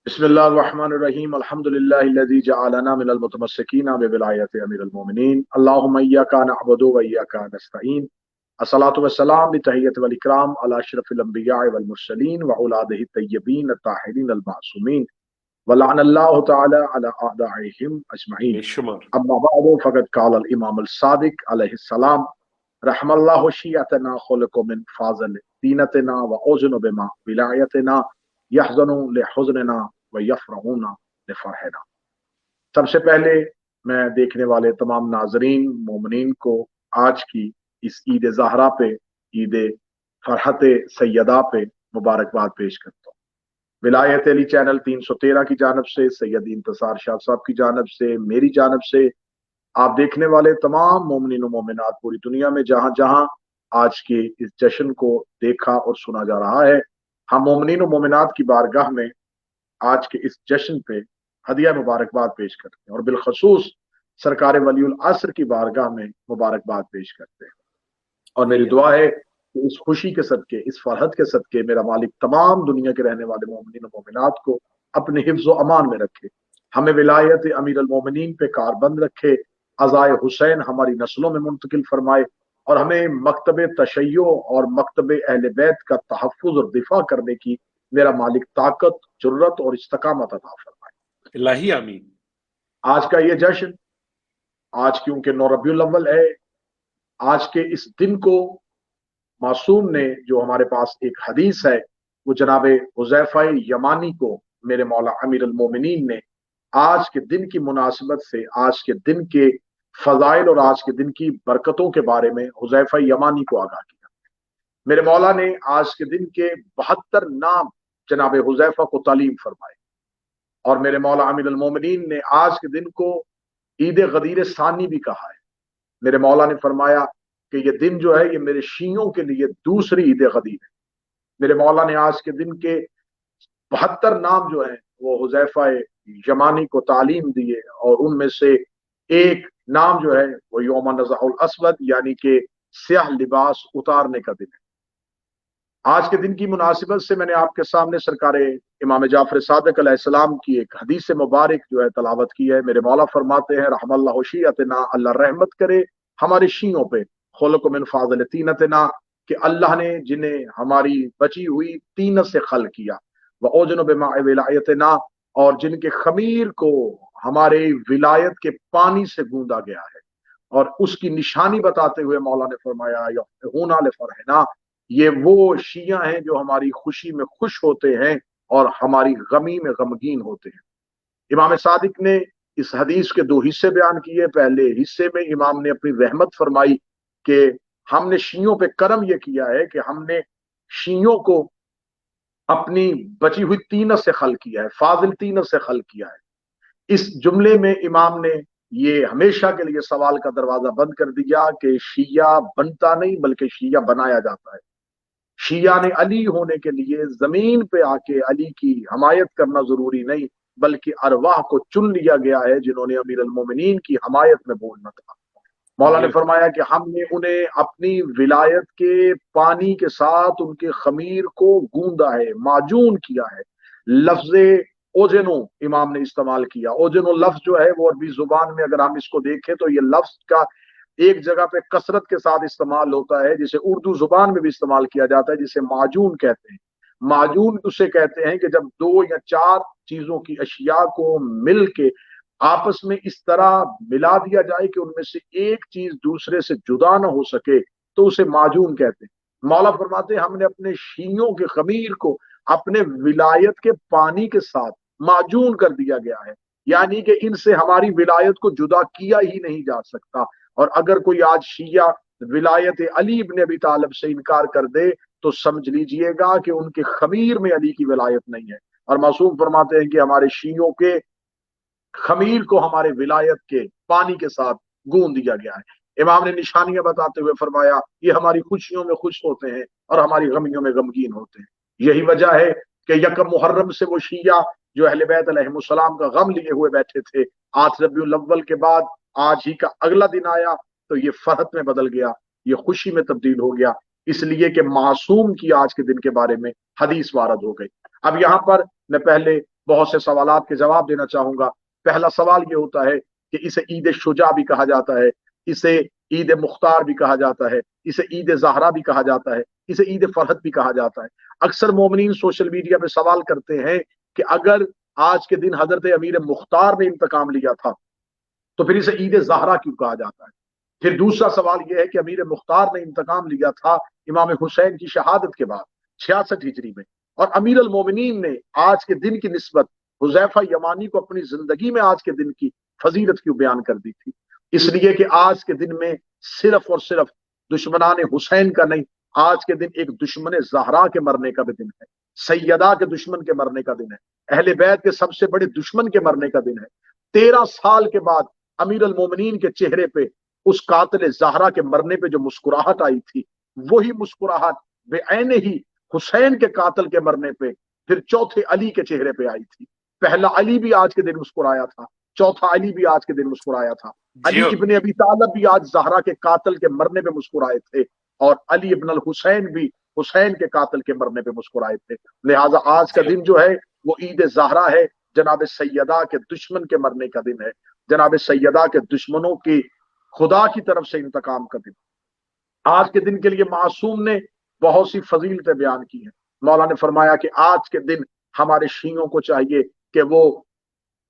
بسم اللہ الرحمن الرحیم الحمد للہ الذی جعلنا من المتمسکین بولایت امیر المومنین اللہم ایاک نعبد و ایاک نستعین الصلاۃ والسلام بتحیۃ والاکرام علی اشرف الانبیاء والمرسلین واولادہ الطیبین الطاہرین المعصومین ولعن اللہ تعالی علی اعدائہم اجمعین بے شمار اما بعد فقد قال الامام الصادق علیہ السلام رحم اللہ شیعتنا خلق من فاضل دینتنا واوزن بما ولایتنا یحزنوا لحزننا ویفرحون لفرحنا۔ سب سے پہلے میں دیکھنے والے تمام ناظرین مومنین کو آج کی اس عید زہرا پہ، عید فرحت سیدہ پہ مبارکباد پیش کرتا ہوں۔ ولایت علی چینل 313 کی جانب سے، سید انتصار شاہ صاحب کی جانب سے، میری جانب سے، آپ دیکھنے والے تمام مومنین و مومنات پوری دنیا میں جہاں جہاں آج کے اس جشن کو دیکھا اور سنا جا رہا ہے، ہم مومنین و مومنات کی بارگاہ میں آج کے اس جشن پہ ہدیہ مبارکباد پیش کرتے ہیں، اور بالخصوص سرکار ولی العصر کی بارگاہ میں مبارکباد پیش کرتے ہیں۔ اور میری دعا ہے کہ اس خوشی کے صدقے، اس فرحت کے صدقے میرا مالک تمام دنیا کے رہنے والے مومنین و مومنات کو اپنے حفظ و امان میں رکھے، ہمیں ولایت امیر المومنین پہ کاربند رکھے، عزائے حسین ہماری نسلوں میں منتقل فرمائے، اور ہمیں مکتب تشیع اور مکتب اہل بیت کا تحفظ اور دفاع کرنے کی میرا مالک طاقت، جرت اور استقامت عطا فرمائے۔ الہی آمین۔ آج کا یہ جشن، آج کیونکہ 9 ربیع الاول ہے، آج کے اس دن کو معصوم نے، جو ہمارے پاس ایک حدیث ہے، وہ جناب حذیفہ یمانی کو میرے مولا امیر المومنین نے آج کے دن کی مناسبت سے، آج کے دن کے فضائل اور آج کے دن کی برکتوں کے بارے میں حذیفہ یمانی کو آگاہ کیا۔ میرے مولا نے آج کے دن کے 72 نام جناب حذیفہ کو تعلیم فرمائے، اور میرے مولا امیر المومنین نے آج کے دن کو عید غدیر ثانی بھی کہا ہے۔ میرے مولا نے فرمایا کہ یہ دن جو ہے یہ میرے شیعوں کے لیے دوسری عید غدیر ہے۔ میرے مولا نے آج کے دن کے 72 نام جو ہیں وہ حذیفہ یمانی کو تعلیم دیے، اور ان میں سے ایک نام جو ہے وہ یوم نزع الاسود، یعنی کہ سیاہ لباس اتارنے کا دن ہے۔ آج کے دن کی مناسبت سے میں نے آپ کے سامنے سرکار امام جعفر صادق علیہ السلام کی ایک حدیث مبارک جو ہے تلاوت کی ہے۔ میرے مولا فرماتے ہیں رحم اللہ شیعتنا، اللہ رحمت کرے ہمارے شیعوں پہ، خلق من فاضل طینتنا، کہ اللہ نے جنہیں ہماری بچی ہوئی طینت سے خلق کیا، وَأُوجَنُ بِمَاءِ وِلَایَتِنَا، اور جن کے خمیر کو ہمارے ولایت کے پانی سے گوندا گیا ہے، اور اس کی نشانی بتاتے ہوئے مولا نے فرمایا یفرحون لفرحنا، یہ وہ شیعہ ہیں جو ہماری خوشی میں خوش ہوتے ہیں اور ہماری غمی میں غمگین ہوتے ہیں۔ امام صادق نے اس حدیث کے 2 حصے بیان کیے۔ پہلے حصے میں امام نے اپنی رحمت فرمائی کہ ہم نے شیعوں پہ کرم یہ کیا ہے کہ ہم نے شیعوں کو اپنی بچی ہوئی طینت سے خلق کیا ہے، فاضل طینت سے خلق کیا ہے۔ اس جملے میں امام نے یہ ہمیشہ کے لیے سوال کا دروازہ بند کر دیا کہ شیعہ بنتا نہیں بلکہ شیعہ بنایا جاتا ہے۔ شیعہ نے علی ہونے کے لیے زمین پہ آ کے علی کی حمایت کرنا ضروری نہیں، بلکہ ارواح کو چن لیا گیا ہے جنہوں نے امیر المومنین کی حمایت میں بولنا تھا۔ مولا نے فرمایا کہ ہم نے انہیں اپنی ولایت کے پانی کے ساتھ ان کے خمیر کو گوندا ہے، معجون کیا ہے۔ لفظ اوجنو امام نے استعمال کیا۔ اوجنو لفظ جو ہے وہ عربی زبان میں اگر ہم اس کو دیکھیں تو یہ لفظ کا ایک جگہ پہ کثرت کے ساتھ استعمال ہوتا ہے، جسے اردو زبان میں بھی استعمال کیا جاتا ہے، جسے معجون کہتے ہیں۔ معجون اسے کہتے ہیں کہ جب 2 یا 4 چیزوں کی اشیاء کو مل کے آپس میں اس طرح ملا دیا جائے کہ ان میں سے ایک چیز دوسرے سے جدا نہ ہو سکے تو اسے معجون کہتے ہیں۔ مولا فرماتے ہیں ہم نے اپنے شیعوں کے خمیر کو اپنے ولایت کے پانی کے ساتھ معجون کر دیا گیا ہے، یعنی کہ ان سے ہماری ولایت کو جدا کیا ہی نہیں جا سکتا۔ اور اگر کوئی آج شیعہ ولایت علی ابن ابی طالب سے انکار کر دے تو سمجھ لیجئے گا کہ ان کے خمیر میں علی کی ولایت نہیں ہے۔ اور معصوم فرماتے ہیں کہ ہمارے شیعوں کے خمیر کو ہمارے ولایت کے پانی کے ساتھ گون دیا گیا ہے۔ امام نے نشانیاں بتاتے ہوئے فرمایا یہ ہماری خوشیوں میں خوش ہوتے ہیں اور ہماری غمیوں میں غمگین ہوتے ہیں۔ یہی وجہ ہے کہ یکم محرم سے وہ شیعہ جو اہل بیت علیہ السلام کا غم لیے ہوئے بیٹھے تھے، 8 ربیع الاول کے بعد آج ہی کا اگلا دن آیا تو یہ فرحت میں بدل گیا، یہ خوشی میں تبدیل ہو گیا، اس لیے کہ معصوم کی آج کے دن کے بارے میں حدیث وارد ہو گئی۔ اب یہاں پر میں پہلے बहुत से सवालात के जवाब देना चाहूंगा। पहला सवाल ये होता है कि इसे ईद शुजा भी कहा जाता है, इसे ईद मुख्तार भी कहा जाता है, इसे ईद जहरा भी कहा जाता है, इसे ईद फरहत भी कहा जाता है। अक्सर मोमिनीन सोशल मीडिया पे सवाल करते हैं कि अगर आज के दिन हजरत अमीर मुख्तार ने इंतकाम लिया था तो फिर इसे ईद जहरा क्यों कहा जाता है। फिर दूसरा सवाल यह है कि अमीर मुख्तार ने इंतकाम लिया था इमाम हुसैन की शहादत के बाद 66 हिजरी में, और अमीर अल मोमिनीन ने आज के दिन की निस्बत हुजैफा यमानी को अपनी जिंदगी में आज के दिन की फजीलत क्यों बयान कर दी थी। इसलिए कि आज के दिन में सिर्फ और सिर्फ दुश्मनान हुसैन का नहीं, आज के दिन एक दुश्मन जहरा के मरने का भी दिन है, सैयदा के दुश्मन के मरने का दिन है, अहले बैत के सबसे बड़े दुश्मन के मरने का दिन है। 13 साल के बाद अमीर अल मोमिनीन के चेहरे पे उस कातिल जहरा के मरने पे जो मुस्कुराहट आई थी, वही मुस्कुराहट बेऐने ही हुसैन के कातिल के मरने पे फिर चौथे अली के चेहरे पे आई थी। पहला अली भी आज के दिन मुस्कुराया था, चौथा अली भी आज के दिन मुस्कुराया था। अली इब्ने अबी तालिब भी आज जहरा के कातिल के मरने पे मुस्कुराए थे, और अली इब्न अल हुसैन भी हुसैन के कातिल के मरने पे मुस्कुराए थे। लिहाजा आज का दिन जो है वो ईद जहरा है, जनाब सैयदा के दुश्मन के मरने का दिन है, जनाब सैयदा के दुश्मनों की खुदा की तरफ से इंतकाम का दिन। आज के दिन के लिए मासूम ने बहुत सी फजीलतें बयान की हैं। मौला ने फरमाया कि आज के दिन हमारे शीयों को चाहिए कि वो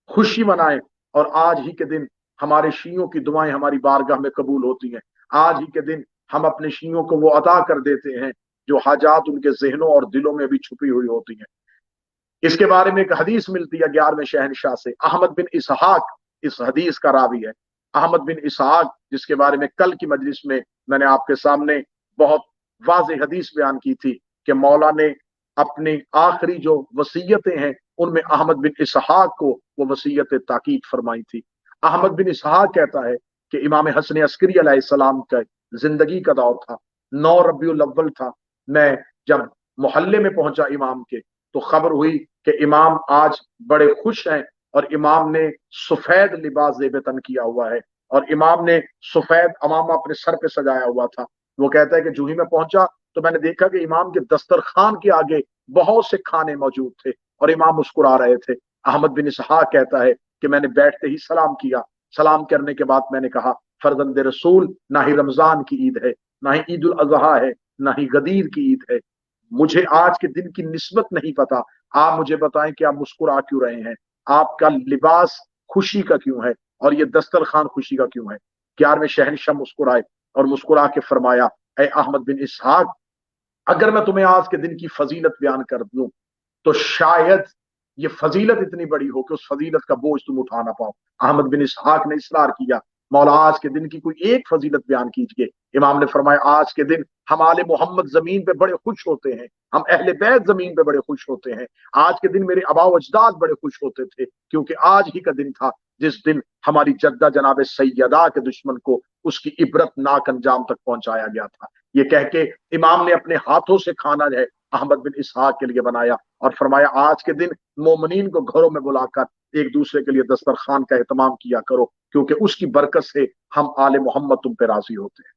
खुशी मनाएं, और आज ही के दिन हमारे शीयों की दुआएं हमारी बारगाह में कबूल होती हैं। आज ही के दिन हम अपने शीयों को वो अता कर देते हैं जो हाजात उनके जहनों और दिलों में भी छुपी हुई होती हैं। इसके बारे में एक हदीस मिलती है 11वें शहनशाह से, अहमद बिन इसहाक इस हदीस का रावी है। अहमद बिन इसहाक, जिसके बारे में कल की मजलिस में मैंने आपके सामने बहुत वाज़ेह हदीस बयान की थी कि मौला ने अपनी आखिरी जो वसीयतें हैं उनमें अहमद बिन इसहाक को वो वसीयत ताकीद फरमाई थी। अहमद बिन इसहाक कहता है कि इमाम हसन अस्करी अलैहिस्सलाम का जिंदगी का दौर था, 9 रबीउल अव्वल था। मैं जब मोहल्ले में पहुंचा इमाम के तो खबर हुई कि इमाम आज बड़े खुश हैं, और इमाम ने सफेद लिबास ज़ेबतन किया हुआ है, और इमाम ने सफेद अमामा अपने सर पे सजाया हुआ था। वो कहता है कि जूही में पहुंचा तो मैंने देखा कि इमाम के दस्तरखान के आगे बहुत से खाने मौजूद थे और इमाम मुस्कुरा रहे थे। अहमद बिन इसहाक कहता है कि मैंने बैठते ही सलाम किया। सलाम करने के बाद मैंने कहा, फर्जंद रसूल, ना ही रमजान की ईद है, ना ही ईद उल अजहा है, ना ही गदीर की ईद है। मुझे आज के दिन की निस्बत नहीं पता, आप मुझे बताएं कि आप मुस्कुरा क्यों रहे हैं, आपका लिबास खुशी का क्यों है और ये दस्तरखान खुशी का क्यों है। 11वें शहनशाह मुस्कुराए और मुस्कुरा के फरमाया, ए अहमद बिन इसहाक, अगर मैं तुम्हें आज के दिन की फजीलत बयान कर दूं तो शायद ये फजीलत इतनी बड़ी हो कि उस फजीलत का बोझ तुम उठा ना पाओ। अहमद बिन इसहाक ने इसरार किया, मौला आज के दिन की कोई एक फजीलत बयान कीजिए। इमाम ने फरमाया, आज के दिन हम आले मोहम्मद जमीन पे बड़े खुश होते हैं, हम अहले बैत जमीन पे बड़े खुश होते हैं। आज के दिन मेरे आबा अजदाद बड़े खुश होते थे, क्योंकि आज ही का दिन था जिस दिन हमारी जद्दा जनाब सैयदा के दुश्मन को उसकी इबरतनाक अंजाम तक पहुंचाया गया था। ये कह के इमाम ने अपने हाथों से खाना है अहमद बिन इसहाक के लिए बनाया और फरमाया, आज के दिन मोमिनीन को घरों में बुलाकर एक दूसरे के लिए दस्तरखान का एहतमाम किया करो, क्योंकि उसकी बरकत से हम आले मोहम्मद तुम पे राजी होते हैं।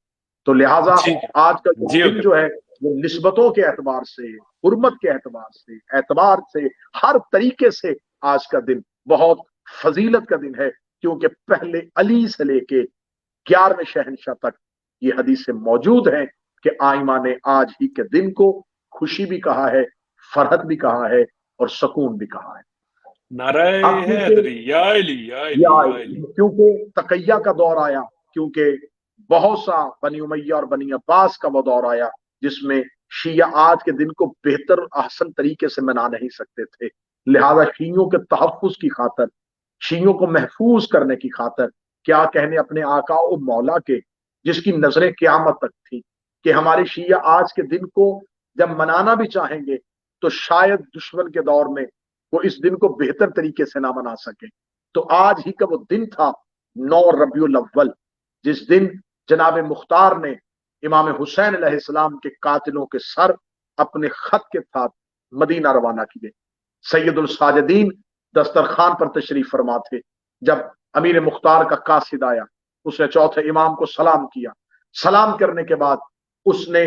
तो लिहाजा आज का दिन जो है वो निस्बतों के एतबार से, हुर्मत के एतबार से हर तरीके से आज का दिन बहुत फजीलत का दिन है, क्योंकि पहले अली से लेके 11वें शहनशाह तक ये हदीसें मौजूद हैं कि आइमा ने आज ही के दिन को खुशी भी कहा है, फरहत भी कहा है और सुकून भी कहा है। क्योंकि तकैया का दौर आया, क्योंकि बहुत सा बनी उमैया और बनी अब्बास का वो दौर आया जिसमें शिया आज के दिन को बेहतर अहसन तरीके से मना नहीं सकते थे। लिहाजा शियों के तहफ़्फ़ुज़ की खातर, शियों को महफूज करने की खातर, क्या कहने अपने आका और मौला के, जिसकी नजरें क़यामत तक थी कि हमारे शिया आज के दिन को जब मनाना भी चाहेंगे तो शायद दुश्मन के दौर में वो इस दिन को बेहतर तरीके से ना मना सके। तो आज ही का वो दिन था 9 रबीउल अव्वल, जिस दिन जनाब मुख्तार ने इमाम हुसैन अलैहिस्सलाम के कातिलों के सर अपने खत के साथ मदीना रवाना किए। सैयदुल साजिदीन दस्तरखान पर तशरीफ फरमा थे। जब अमीर मुख्तार का कासिद आया, उसने चौथे इमाम को सलाम किया। सलाम करने के बाद उसने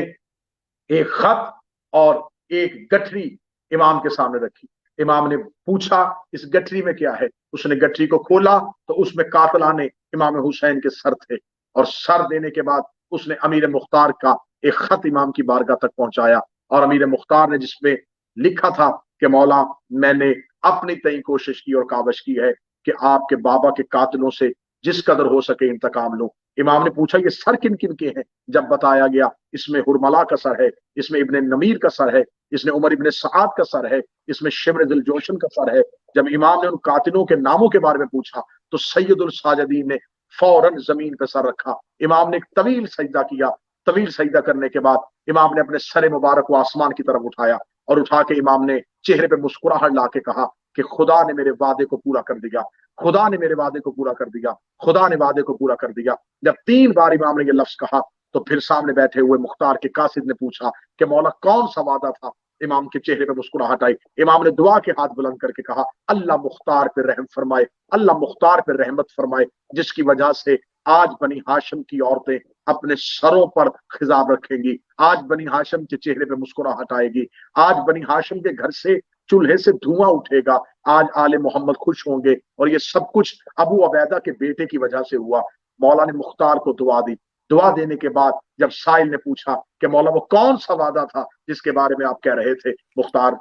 एक खत और एक गठरी इमाम के सामने रखी। इमाम ने पूछा इस गठरी में क्या है, उसने गठरी को खोला तो उसमें कातलाने इमाम हुसैन के सर थे, और सर देने के बाद उसने अमीर मुख्तार का एक खत इमाम की बारगाह तक पहुंचाया, और अमीर मुख्तार ने जिसमें लिखा था कि मौला मैंने अपनी तय कोशिश की और कावश की है कि आपके बाबा के कातिलों से जिस कदर हो सके इंतकाम लो। इमाम ने पूछा ये सर किन किन के हैं, जब बताया गया इसमें हुरमला का सर है, इसमें इब्ने नमीर का सर है, इसमें उमर इब्ने सआद का सर है, इसमें शिमर दिल जोशन का सर है। जब इमाम ने उन कातिलों के नामों के बारे में पूछा तो सैयदुल साजिदीन ने फौरन जमीन पर सर रखा। इमाम ने एक तवील सजदा किया। तवील सजदा करने के बाद इमाम ने अपने सर मुबारक को आसमान की तरफ उठाया, और उठा के इमाम ने चेहरे पे मुस्कुराहट ला के कहा कि खुदा ने मेरे वादे को पूरा कर दिया, खुदा ने मेरे वादे को पूरा कर दिया, खुदा ने वादे को पूरा कर दिया। जब 3 बार इमाम ने ये लफ्ज कहा तो फिर सामने बैठे हुए मुख्तार के कासिद ने पूछा कि मौला कौन सा वादा था। इमाम के चेहरे पे मुस्कुराहट आई। इमाम ने दुआ के हाथ बुलंद करके कहा अल्लाह मुख्तार पे रहम फरमाए, अल्लाह मुख्तार पे रहमत फरमाए, जिसकी वजह से आज बनी हाशिम की औरतें अपने सरों पर खिजाब रखेंगी, आज बनी हाशिम के चेहरे पे मुस्कुराहट आएगी, आज बनी हाशिम के घर से चूल्हे से धुआं उठेगा, आज आले मोहम्मद खुश होंगे। और ये सब कुछ अबू अबैदा के बेटे की वजह से हुआ। मौला ने मुख्तार को दुआ दी। दुआ देने के बाद जब साइल ने पूछा कि मौला वो कौन सा वादा था जिसके बारे में आप कह रहे थे, मुख्तार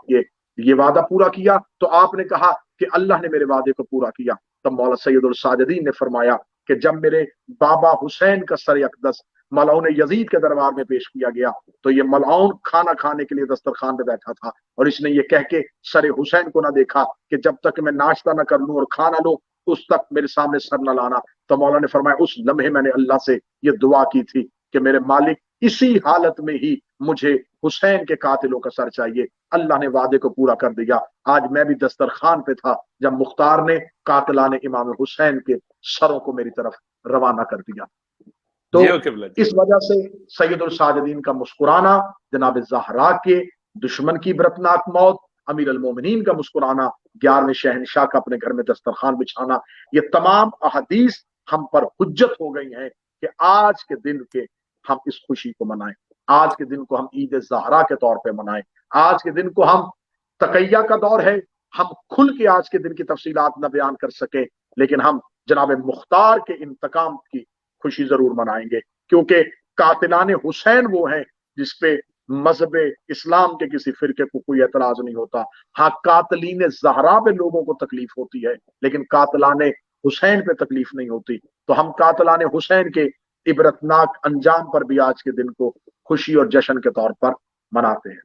ये वादा पूरा किया तो आपने कहा कि अल्लाह ने मेरे वादे को पूरा किया। तब मौला सैयदुल साजिदीन ने फरमाया कि जब मेरे बाबा हुसैन का सर अक़दस मलऊन यजीद के दरबार में पेश किया गया तो ये मलऊन खाना खाने के लिए दस्तरखान पे बैठा था, और इसने ये कह के सर हुसैन को ना देखा कि जब तक मैं नाश्ता ना कर लूं और खाना लूं उस तक मेरे सामने सर न लाना। तो मौला ने फरमाया उस लम्हे मैंने अल्लाह से ये दुआ की थी कि मेरे मालिक इसी हालत में ही मुझे हुसैन के कातिलों का सर चाहिए। अल्लाह ने वादे को पूरा कर दिया। आज मैं भी दस्तरखान पे था जब मुख्तार ने कातिलाने इमाम हुसैन के सरों को मेरी तरफ रवाना कर दिया। तो इस वजह से सैयदुल साजिदीन का मुस्कुराना, जनाब ज़हरा के दुश्मन की इबरतनाक मौत, अमीर अल मोमिनीन का मुस्कुराना, 11वें शहनशाह का अपने घर में दस्तरखान बिछाना, ये तमाम अहदीस हम पर हुज्जत हो गई हैं कि आज के दिन के हम इस खुशी को मनाएं, आज के दिन को हम ईद ज़हरा के तौर पे मनाएं, आज के दिन को हम तकैया का दौर है, हम खुल के आज के दिन की तफसीलात न बयान कर सके, लेकिन हम जनाब मुख्तार के इंतकाम की खुशी जरूर मनाएंगे, क्योंकि कातिलाने हुसैन वो हैं जिसपे मजहब इस्लाम के किसी फिरके को कोई एतराज नहीं होता। हाँ, कातलीन ज़हरा पे लोगों को तकलीफ होती है, लेकिन कातलाने हुसैन पे तकलीफ नहीं होती। तो हम कातलाने हुसैन के इबरतनाक अंजाम पर भी आज के दिन को खुशी और जश्न के तौर पर मनाते हैं।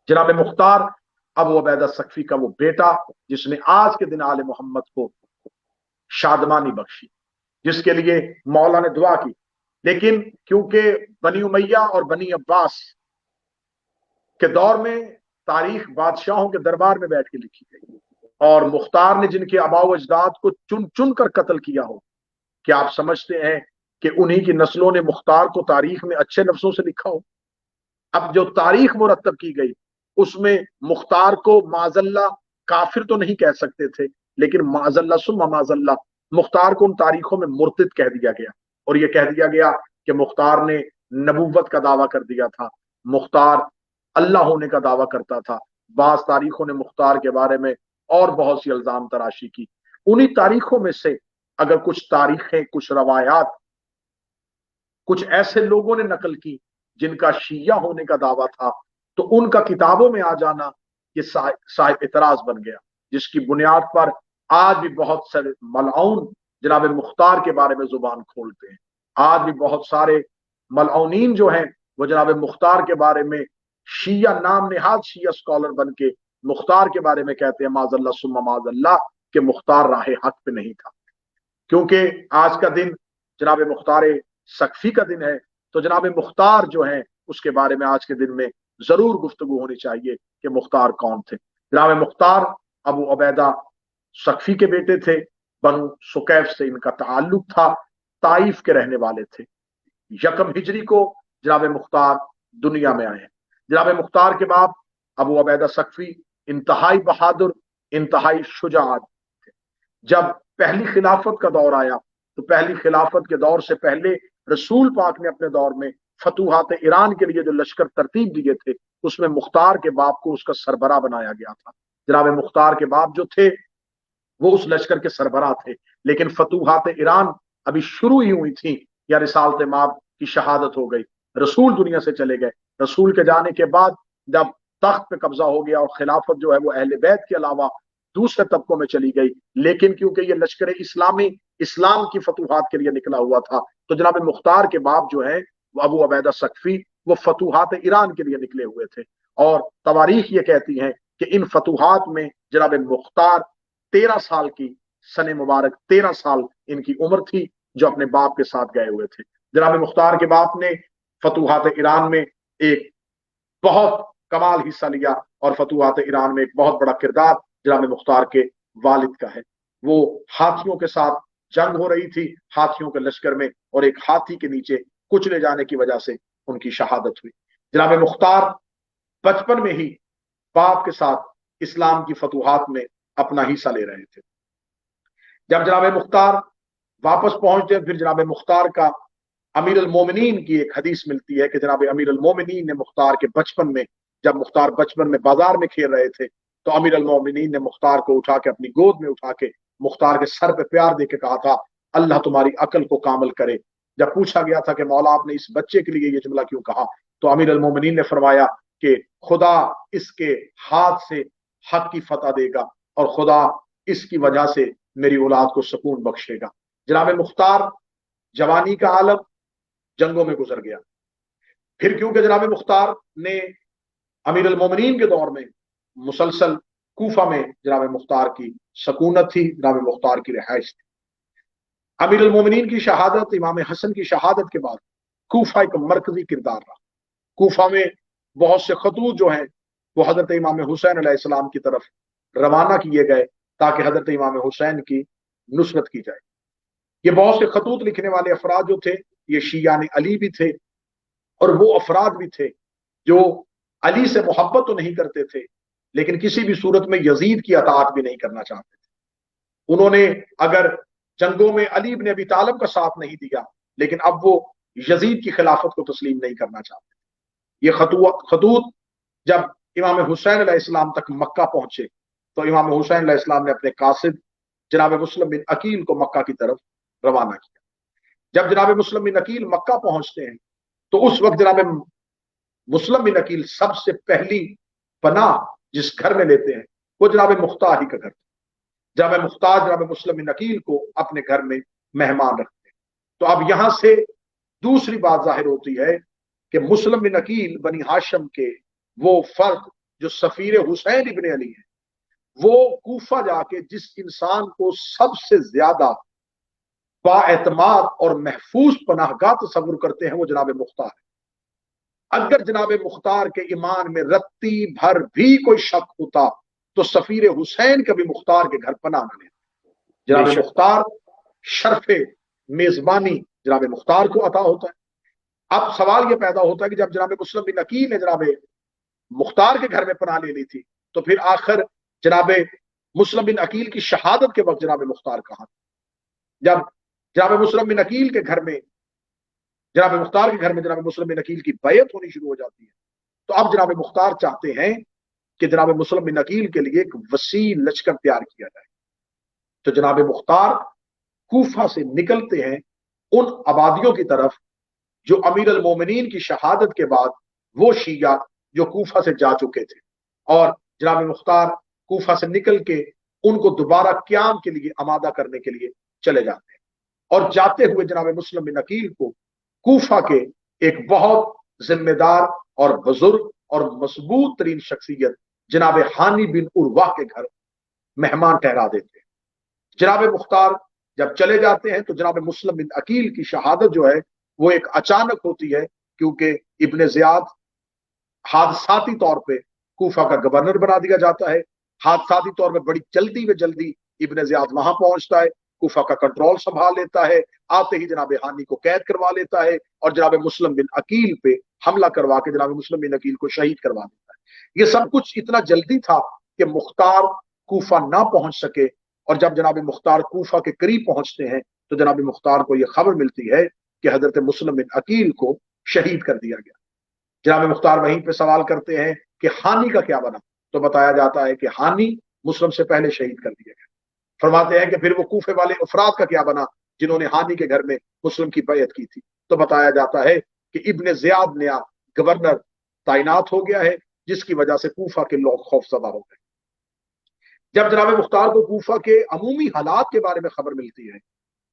जनाब मुख्तार अबू उबैदा सकफी का वो बेटा जिसने आज के दिन आले मोहम्मद को शादमानी बख्शी, जिसके लिए मौला ने दुआ की, लेकिन क्योंकि बनी उमैया और बनी अब्बास के दौर में तारीख बादशाहों के दरबार में बैठ के लिखी गई, और मुख्तार ने जिनके आबाओ अजदाद को चुन चुन कर कत्ल किया हो, क्या आप समझते हैं कि उन्हीं की नस्लों ने मुख्तार को तारीख में अच्छे लफ्जों से लिखा हो? अब जो तारीख मुरतब की गई उसमें मुख्तार को माजल्ला काफिर तो नहीं कह सकते थे, लेकिन माजल्ला सुम्मा माजल्ला मुख्तार को उन तारीखों में मुर्तिद कह दिया गया, और यह कह दिया गया कि मुख्तार ने नबुव्वत का दावा कर दिया था, मुख्तार अल्लाह होने का दावा करता था। बाज तारीखों ने मुख्तार के बारे में और बहुत सी इल्जाम तराशी की। उन्हीं तारीखों में से अगर कुछ तारीखें, कुछ रवायात कुछ ऐसे लोगों ने नकल की जिनका शिया होने का दावा था, तो उनका किताबों में आ जाना ये साहिब इतराज बन गया, जिसकी बुनियाद पर आज भी बहुत सारे मलऊन जनाब मुख्तार के बारे में जुबान खोलते हैं। आज भी बहुत सारे मलऊनीन जो हैं वो जनाब मुख्तार के बारे में शिया नाम नेहाद शिया स्कॉलर बन के मुख्तार के बारे में कहते हैं माजल्ला सुम्मा माजल्ला के मुख्तार राह हक पे नहीं था। क्योंकि आज का दिन जनाब मुख्तार सकफी का दिन है, तो जनाब मुख्तार जो है उसके बारे में आज के दिन में जरूर गुफ्तगू होनी चाहिए कि मुख्तार कौन थे। जनाब मुख्तार अबू उबैदा सकफी के बेटे थे, बनु सुकैफ से इनका ताल्लुक था, ताइफ के रहने वाले थे। यकम हिजरी को जनाब मुख्तार दुनिया में आए हैं। जनाब मुख्तार के बाप अबू उबैदा सकफी इंतहाई बहादुर, इंतहाई शुजाअत थे। जब पहली खिलाफत का दौर आया तो पहली खिलाफत के दौर से पहले रसूल पाक ने अपने दौर में फतूहात ईरान के लिए जो लश्कर तरतीब दिए थे उसमें मुख्तार के बाप को उसका सरबरा बनाया गया था। जनाब मुख्तार के बाप जो थे वो उस लश्कर के सरबराह थे, लेकिन फतूहात ईरान अभी शुरू ही हुई थी या रिसालत माब की शहादत हो गई, रसूल दुनिया से चले गए। रसूल के जाने के बाद जब तख्त पे कब्जा हो गया और खिलाफत जो है वो अहले बैत के अलावा दूसरे तबकों में चली गई, लेकिन क्योंकि ये लश्कर इस्लामी इस्लाम की फतूहात के लिए निकला हुआ था, तो जनाब मुख्तार के बाप जो है वो अबू अबैदा सकफी, वो फतूहात ईरान के लिए निकले हुए थे। और तवारीख ये कहती है कि इन फतूहात में जनाब मुख्तार 13 साल की सने मुबारक 13 साल इनकी उम्र थी जो अपने बाप के साथ गए हुए थे। जनाब मुख्तार के बाप ने फतूहात ईरान में एक बहुत कमाल हिस्सा लिया और फतूहात ईरान में एक बहुत बड़ा किरदार जनाब मुख्तार के वालिद का है। वो हाथियों के साथ जंग हो रही थी, हाथियों के लश्कर में, और एक हाथी के नीचे कुचले जाने की वजह से उनकी शहादत हुई। जनाब मुख्तार बचपन में ही बाप के साथ इस्लाम की फतूहात में अपना हिस्सा ले रहे थे। जब जनाब मुख्तार वापस पहुंचते, फिर जनाब मुख्तार का अमीर अल मोमिनीन की एक हदीस मिलती है कि जनाब अमीर अल मोमिनीन ने मुख्तार के बचपन में, जब मुख्तार बचपन में बाजार में खेल रहे थे, तो अमीर अल मोमिनीन ने मुख्तार को उठा के अपनी गोद में उठा के मुख्तार के सर पे प्यार दे के कहा था, अल्लाह तुम्हारी अकल को कामल करे। जब पूछा गया था कि मौला आपने इस बच्चे के लिए ये जुमला क्यों कहा, तो अमीर अल मोमिनीन ने फरमाया कि खुदा इसके हाथ से हक की फतह देगा और खुदा इसकी वजह से मेरी औलाद को सुकून बख्शेगा। जनाब मुख्तार जवानी का आलम जंगों में गुजर गया। फिर क्योंकि जनाब मुख्तार ने अमीर अल मोमिनीन के दौर में मुसलसल कूफा में जनाब मुख्तार की सकूनत थी, जनाब मुख्तार की रिहाइश थी। अमीर अल मोमिनीन की शहादत, इमाम हसन की शहादत के बाद कूफा एक मरकजी किरदार रहा। कूफा में बहुत से खतूत जो हैं वो हजरत इमाम हुसैन अलैहिस्सलाम की तरफ रवाना किए गए ताकि हजरत इमाम हुसैन की नुसरत की जाए। ये बहुत से खतूत लिखने वाले अफराद जो थे ये शियाने अली भी थे, और वो अफराद भी थे जो अली से मोहब्बत तो नहीं करते थे लेकिन किसी भी सूरत में यजीद की अताअत भी नहीं करना चाहते थे। उन्होंने अगर जंगों में अली इब्न अबी तालिब का साथ नहीं दिया, लेकिन अब वो यजीद की खिलाफत को तस्लीम नहीं करना चाहते। ये खतूत जब इमाम हुसैन अलैहिस्सलाम तक मक्का पहुंचे तो इमाम हुसैन अलैहिस्सलाम ने अपने कासिद जनाब मुस्लिम बिन अकील को मक्का की तरफ रवाना किया। जब जनाब मुस्लिम बिन अकील मक्का पहुंचते हैं तो उस वक्त जनाब मुस्लिम बिन अकील सबसे पहली पनाह जिस घर में लेते हैं वो जनाब मुख्तार ही का घर। जनाब मुख्तार जनाब मुस्लिम बिन अकील को अपने घर में मेहमान रखते हैं। तो अब यहां से दूसरी बात जाहिर होती है कि मुस्लिम बिन अकील बनी हाशम के वो फर्द जो सफीर हुसैन इब्न अली है, वो कूफा जाके जिस इंसान को सबसे ज्यादा बाएतमाद और महफूज पनाहगाह तस्वुर करते हैं वो जनाब मुख्तार है। अगर जनाब मुख्तार के ईमान में रत्ती भर भी कोई शक होता तो सफीर हुसैन कभी मुख्तार के घर पनाह न लेते। जनाब मुख्तार शर्फे मेजबानी जनाब मुख्तार को अता होता है। अब सवाल यह पैदा होता है कि जब जनाब मुस्लिम बिन अकील ने जनाब मुख्तार के घर में पनाह ले ली थी तो फिर आखिर जनाब मुस्लिम बिन अकील की शहादत के वक्त जनाब मुख्तार कहाँ? जब जनाब मुस्लिम बिन अकील के घर में, जनाब मुख्तार के घर में जनाब मुस्लिम बिन अकील की बैयत होनी शुरू हो जाती है, तो अब जनाब मुख्तार चाहते हैं कि जनाब मुस्लिम बिन अकील के लिए एक वसी लश्कर तैयार किया जाए। तो जनाब मुख्तार कूफा से निकलते हैं उन आबादियों की तरफ जो अमीर अल मोमिनीन की शहादत के बाद वो शिया जो कूफा से जा चुके थे, और जनाब मुख्तार कूफा से निकल के उनको दोबारा क्याम के लिए आमादा करने के लिए चले जाते हैं। और जाते हुए जनाब मुस्लिम बिन अकील को कूफा के एक बहुत जिम्मेदार और बुजुर्ग और मजबूत तरीन शख्सियत जनाब हानी बिन उर्वा के घर मेहमान ठहरा देते हैं। जनाब मुख्तार जब चले जाते हैं तो जनाब मुस्लिम बिन अकील की शहादत जो है वो एक अचानक होती है, क्योंकि इब्न ज़ियाद हादसाती तौर पे कूफा का गवर्नर बना दिया जाता है। हादसाती तौर पे बड़ी जल्दी इब्न ज़ियाद वहां पहुंचता है, कूफा का कंट्रोल संभाल लेता है, आते ही जनाब हानी को कैद करवा लेता है और जनाब मुस्लिम बिन अकील पे हमला करवा के जनाब मुस्लिम बिन अकील को शहीद करवा देता है। ये सब कुछ इतना जल्दी था कि मुख्तार कूफा ना पहुंच सके, और जब जनाब मुख्तार कूफा के करीब पहुंचते हैं तो जनाब मुख्तार को यह खबर मिलती है कि हजरत मुस्लिम बिन अकील को शहीद कर दिया गया। जनाब मुख्तार वहीं पे सवाल करते हैं कि हानी का क्या बना। تو بتایا جاتا ہے کہ ہانی مسلم سے پہلے شہید کر دیے گئے۔ فرماتے ہیں کہ پھر وہ کوفے والے افراد کا کیا بنا جنہوں نے ہانی کے گھر میں مسلم کی بیعت کی تھی؟ تو بتایا جاتا ہے کہ ابن زیاد نیا گورنر تعینات ہو گیا ہے، جس کی وجہ سے کوفہ کے لوگ خوف زدہ ہو گئے۔ جب جناب مختار کو کوفہ کے عمومی حالات کے بارے میں خبر ملتی ہے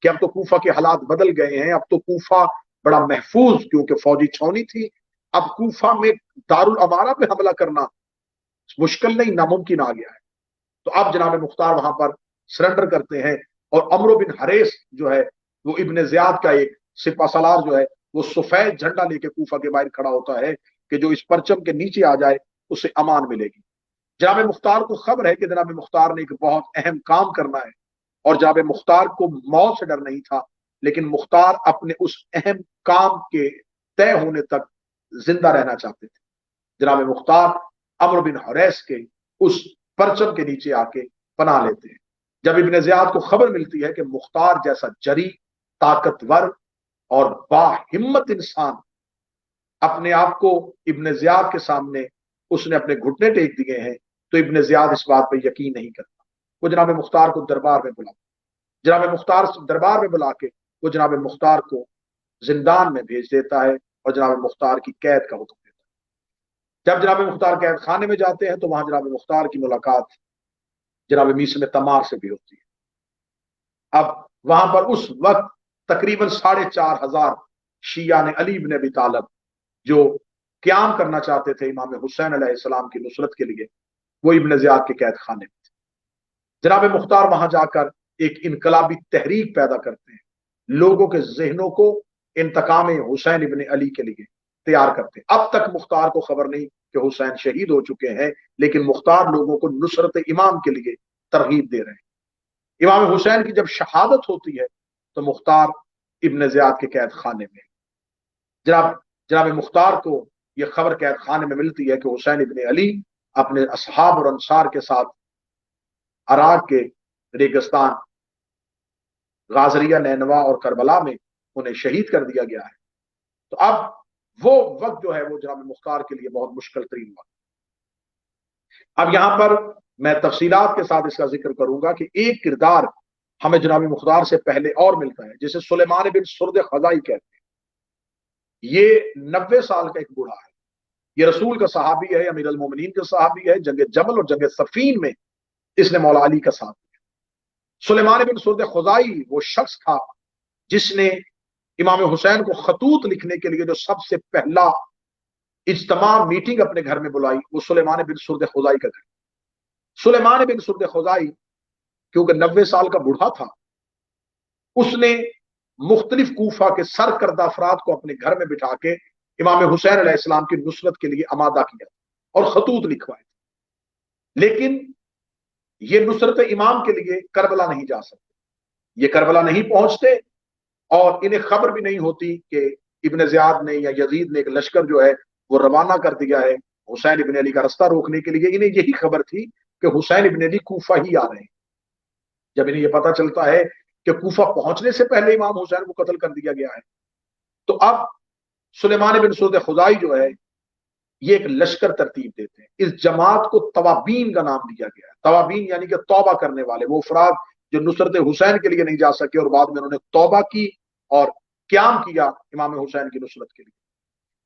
کہ اب تو کوفہ کے حالات بدل گئے ہیں، اب تو کوفہ بڑا محفوظ کیونکہ فوجی چھاونی تھی، اب کوفہ میں دارالامارہ پہ حملہ کرنا مشکل نہیں ناممکن آ گیا ہے، تو اب جناب مختار وہاں پر سرنڈر کرتے ہیں، اور عمرو بن حریث جو ہے وہ ابن زیاد کا ایک سپہ سالار جو ہے وہ سفید جھنڈا لے کے کوفہ کے باہر کھڑا ہوتا ہے کہ جو اس پرچم کے نیچے آ جائے اسے امان ملے گی۔ جناب مختار کو خبر ہے کہ جناب مختار نے ایک بہت اہم کام کرنا ہے، اور جناب مختار کو موت سے ڈر نہیں تھا، لیکن مختار اپنے اس اہم کام کے طے ہونے تک زندہ رہنا چاہتے تھے۔ جناب مختار عمرو بن حریث کے اس پرچم کے نیچے آ کے پناہ لیتے ہیں۔ جب ابن زیاد کو خبر ملتی ہے کہ مختار جیسا جری، طاقتور اور باہمت انسان اپنے آپ کو ابن زیاد کے سامنے اس نے اپنے گھٹنے ٹیک دیے ہیں، تو ابن زیاد اس بات پہ یقین نہیں کرتا۔ وہ جناب مختار کو دربار میں بلا جناب مختار دربار میں بلا کے وہ جناب مختار کو زندان میں بھیج دیتا ہے اور جناب مختار کی قید کا حکم دیتا ہے۔ جب جناب مختار قید خانے میں جاتے ہیں تو وہاں جناب مختار کی ملاقات جناب میثم تمار سے بھی ہوتی ہے۔ اب وہاں پر اس وقت تقریباً 4,500 شیعہ نے علی بن ابی طالب جو قیام کرنا چاہتے تھے امام حسین علیہ السلام کی نصرت کے لیے، وہ ابن زیاد کے قید خانے میں تھے۔ جناب مختار وہاں جا کر ایک انقلابی تحریک پیدا کرتے ہیں، لوگوں کے ذہنوں کو انتقام حسین ابن علی کے لیے تیار کرتے ہیں۔ اب تک مختار کو خبر نہیں کہ حسین شہید ہو چکے ہیں، لیکن مختار لوگوں کو نصرت امام کے لیے ترغیب دے رہے ہیں۔ امام حسین کی جب شہادت ہوتی ہے تو مختار ابن زیاد کے قید خانے میں، جناب مختار کو یہ خبر قید خانے میں ملتی ہے کہ حسین ابن علی اپنے اصحاب اور انصار کے ساتھ عراق کے ریگستان غازریہ، نینوا اور کربلا میں انہیں شہید کر دیا گیا ہے۔ تو اب وہ وقت جو ہے وہ جناب مختار کے لیے بہت مشکل ترین وقت۔ اب یہاں پر میں تفصیلات کے ساتھ اس کا ذکر کروں گا کہ ایک کردار ہمیں جناب مختار سے پہلے اور ملتا ہے، جسے سلیمان بن سرد خزائی کہتے ہیں۔ یہ 90 سال کا ایک بوڑھا ہے، یہ رسول کا صحابی ہے، امیر المومنین کا صحابی ہے، جنگ جمل اور جنگ صفین میں اس نے مولا علی کا ساتھ دیا۔ سلیمان بن سرد خزائی وہ شخص تھا جس نے امام حسین کو خطوط لکھنے کے لیے جو سب سے پہلا اجتماع میٹنگ اپنے گھر میں بلائی، وہ سلیمان بن سرد خزائی کا گھر۔ سلیمان بن سرد خزائی کیونکہ 90 سال کا بوڑھا تھا، اس نے مختلف کوفہ کے سرکردہ افراد کو اپنے گھر میں بٹھا کے امام حسین علیہ السلام کی نصرت کے لیے آمادہ کیا اور خطوط لکھوائے، لیکن یہ نصرت امام کے لیے کربلا نہیں جا سکتے، یہ کربلا نہیں پہنچتے، اور انہیں خبر بھی نہیں ہوتی کہ ابن زیاد نے یا یزید نے ایک لشکر جو ہے وہ روانہ کر دیا ہے حسین ابن علی کا رستہ روکنے کے لیے۔ انہیں یہی خبر تھی کہ حسین ابن علی کوفہ ہی آ رہے ہیں۔ جب انہیں یہ پتا چلتا ہے کہ کوفہ پہنچنے سے پہلے امام حسین کو قتل کر دیا گیا ہے، تو اب سلیمان بن سرد خزائی جو ہے یہ ایک لشکر ترتیب دیتے ہیں۔ اس جماعت کو توابین کا نام دیا گیا ہے۔ توابین یعنی کہ توبہ کرنے والے، وہ افراد جو نصرت حسین کے لیے نہیں جا سکے اور بعد میں انہوں نے توبہ کی اور قیام کیا امام حسین کی نصرت کے لیے۔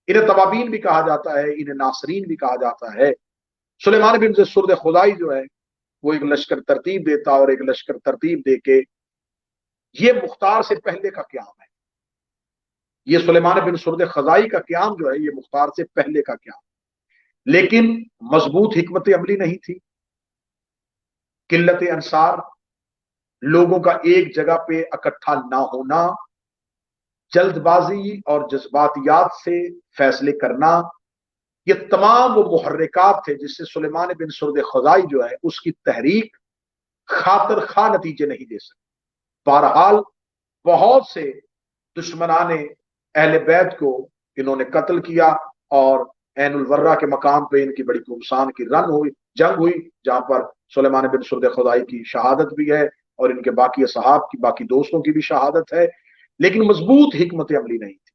انہیں توابین بھی کہا جاتا ہے، انہیں ناصرین بھی کہا جاتا ہے۔ سلیمان بن سرد خزائی جو ہے وہ ایک لشکر ترتیب دیتا اور ایک لشکر ترتیب دے کے یہ مختار سے پہلے کا قیام ہے۔ یہ سلیمان بن سرد خزائی کا قیام جو ہے یہ مختار سے پہلے کا قیام، لیکن مضبوط حکمت عملی نہیں تھی، قلت انصار، لوگوں کا ایک جگہ پہ اکٹھا نہ ہونا، جلد بازی اور جذباتیات سے فیصلے کرنا، یہ تمام وہ محرکات تھے جس سے سلیمان بن سرد خزائی جو ہے اس کی تحریک خاطر خواہ نتیجے نہیں دے سکتی۔ بہرحال بہت سے دشمنان اہل بیت کو انہوں نے قتل کیا، اور عین الورہ کے مقام پہ ان کی بڑی گمسان کی جنگ ہوئی، جہاں پر سلیمان بن سرد خزائی کی شہادت بھی ہے اور ان کے باقی اصحاب کی، باقی دوستوں کی بھی شہادت ہے، لیکن مضبوط حکمت عملی نہیں تھی۔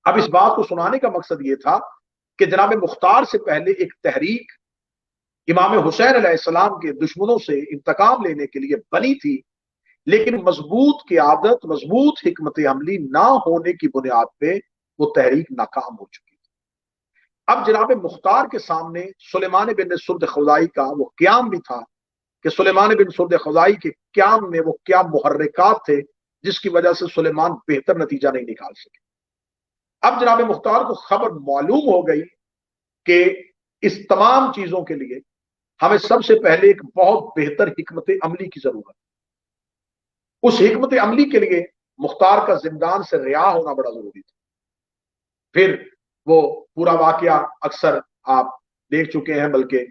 اب اس بات کو سنانے کا مقصد یہ تھا کہ جناب مختار سے پہلے ایک تحریک امام حسین علیہ السلام کے دشمنوں سے انتقام لینے کے لیے بنی تھی، لیکن مضبوط قیادت، مضبوط حکمت عملی نہ ہونے کی بنیاد پہ وہ تحریک ناکام ہو چکی تھی۔ اب جناب مختار کے سامنے سلیمان بن سرد خزائی کا وہ قیام بھی تھا کہ سلیمان بن سرد خزائی کے قیام میں وہ کیا محرکات تھے جس کی وجہ سے سلیمان بہتر نتیجہ نہیں نکال سکے۔ اب جناب مختار کو خبر معلوم ہو گئی کہ اس تمام چیزوں کے لیے ہمیں سب سے پہلے ایک بہت بہتر حکمت عملی کی ضرورت ہے۔ اس حکمت عملی کے لیے مختار کا زندان سے رہا ہونا بڑا ضروری تھا۔ پھر وہ پورا واقعہ اکثر آپ دیکھ چکے ہیں، بلکہ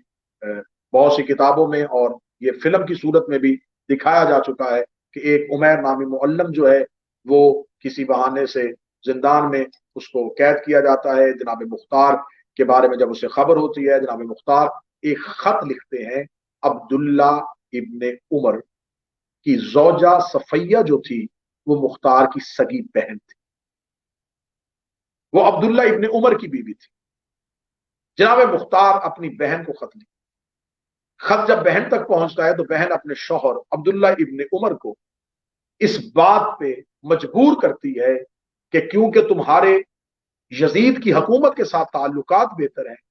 بہت سی کتابوں میں اور یہ فلم کی صورت میں بھی دکھایا جا چکا ہے کہ ایک عمیر نامی معلم جو ہے وہ کسی بہانے سے زندان میں اس کو قید کیا جاتا ہے۔ جناب مختار کے بارے میں جب اسے خبر ہوتی ہے، جناب مختار ایک خط لکھتے ہیں۔ عبداللہ ابن عمر کی زوجہ صفیہ جو تھی وہ مختار کی سگی بہن تھی، وہ عبداللہ ابن عمر کی بیوی تھی۔ جناب مختار اپنی بہن کو خط لکھتے، خط جب بہن تک پہنچتا ہے تو بہن اپنے شوہر عبداللہ ابن عمر کو اس بات پہ مجبور کرتی ہے کہ کیونکہ تمہارے یزید کی حکومت کے ساتھ تعلقات بہتر ہیں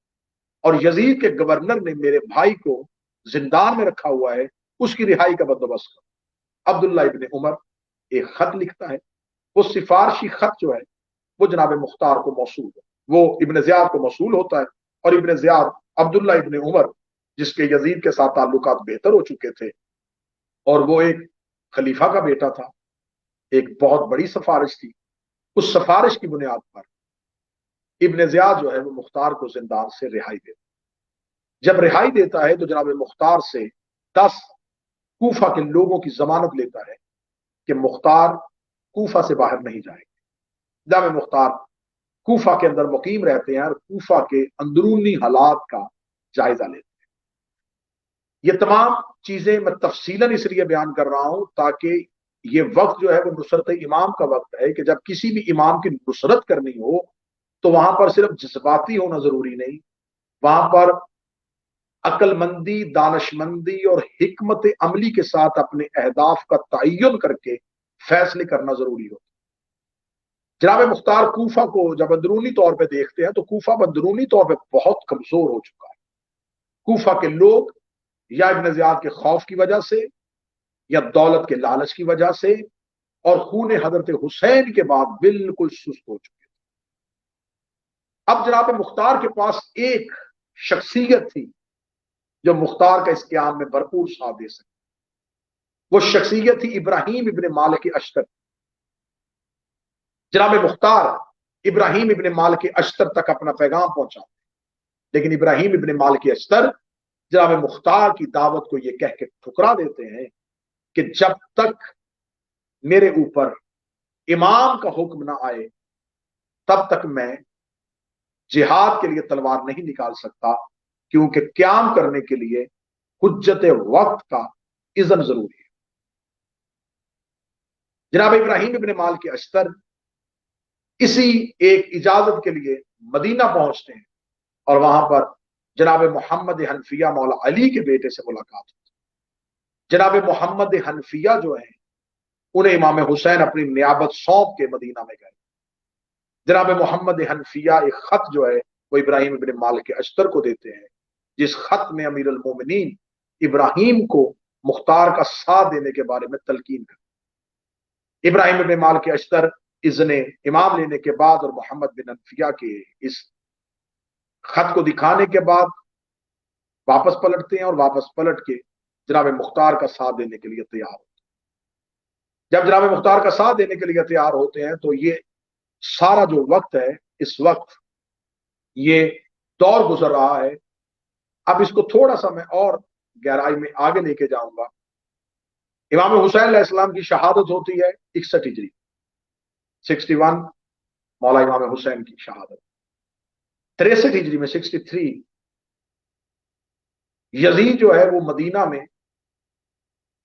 اور یزید کے گورنر نے میرے بھائی کو زندان میں رکھا ہوا ہے، اس کی رہائی کا بندوبست کرو۔ عبداللہ ابن عمر ایک خط لکھتا ہے، وہ سفارشی خط جو ہے وہ جناب مختار کو موصول ہے، وہ ابن زیاد کو موصول ہوتا ہے، اور ابن زیاد عبداللہ ابن عمر جس کے یزید کے ساتھ تعلقات بہتر ہو چکے تھے اور وہ ایک خلیفہ کا بیٹا تھا، ایک بہت بڑی سفارش تھی، اس سفارش کی بنیاد پر ابن زیاد جو ہے وہ مختار کو زندان سے رہائی دیتا ہے۔ جب رہائی دیتا ہے تو جناب مختار سے 10 کوفہ کے لوگوں کی ضمانت لیتا ہے کہ مختار کوفہ سے باہر نہیں جائیں گے۔ جناب مختار کوفہ کے اندر مقیم رہتے ہیں اور کوفہ کے اندرونی حالات کا جائزہ لیتے ہیں۔ یہ تمام چیزیں میں تفصیلاً اس لیے بیان کر رہا ہوں تاکہ یہ وقت جو ہے وہ نصرت امام کا وقت ہے کہ جب کسی بھی امام کی نصرت کرنی ہو تو وہاں پر صرف جذباتی ہونا ضروری نہیں، وہاں پر عقل مندی، دانش مندی اور حکمت عملی کے ساتھ اپنے اہداف کا تعین کر کے فیصلے کرنا ضروری ہو۔ جناب مختار کوفہ کو جب اندرونی طور پہ دیکھتے ہیں تو کوفہ اندرونی طور پہ بہت کمزور ہو چکا ہے۔ کوفہ کے لوگ یا ابن زیاد کے خوف کی وجہ سے یا دولت کے لالچ کی وجہ سے اور خون حضرت حسین کے بعد بالکل سست ہو چکے تھے۔ اب جناب مختار کے پاس ایک شخصیت تھی جو مختار کا اس قیام میں بھرپور ساتھ دے سکتی، وہ شخصیت تھی ابراہیم ابن مالک اشتر۔ جناب مختار ابراہیم ابن مالک اشتر تک اپنا پیغام پہنچاتے، لیکن ابراہیم ابن مالک اشتر جناب مختار کی دعوت کو یہ کہہ کے ٹھکرا دیتے ہیں کہ جب تک میرے اوپر امام کا حکم نہ آئے تب تک میں جہاد کے لیے تلوار نہیں نکال سکتا، کیونکہ قیام کرنے کے لیے حجت وقت کا اذن ضروری ہے۔ جناب ابراہیم ابن مالک اشتر اسی ایک اجازت کے لیے مدینہ پہنچتے ہیں اور وہاں پر جناب محمد حنفیہ مولا علی کے بیٹے سے ملاقات ہوتی ہے۔ جناب محمد حنفیہ جو ہیں انہیں امام حسین اپنی نیابت سونپ کے مدینہ میں گئے۔ جناب محمد حنفیہ ایک خط جو ہے وہ ابراہیم ابن مالک اشتر کو دیتے ہیں، جس خط میں امیر المومنین ابراہیم کو مختار کا ساتھ دینے کے بارے میں تلقین کرتے۔ ابراہیم ابن مالک اشتر اذن امام لینے کے بعد اور محمد بن حنفیہ کے اس خط کو دکھانے کے بعد واپس پلٹتے ہیں اور واپس پلٹ کے جناب مختار کا ساتھ دینے کے لیے تیار ہوتے ہیں۔ جب جناب مختار کا ساتھ دینے کے لیے تیار ہوتے ہیں تو یہ سارا جو وقت ہے، اس وقت یہ دور گزر رہا ہے۔ اب اس کو تھوڑا سا میں اور گہرائی میں آگے لے کے جاؤں گا۔ امام حسین علیہ السلام کی شہادت ہوتی ہے 61 ہجری، 61 مولا امام حسین کی شہادت۔ 63 ہجری میں 63 یزید جو ہے وہ مدینہ میں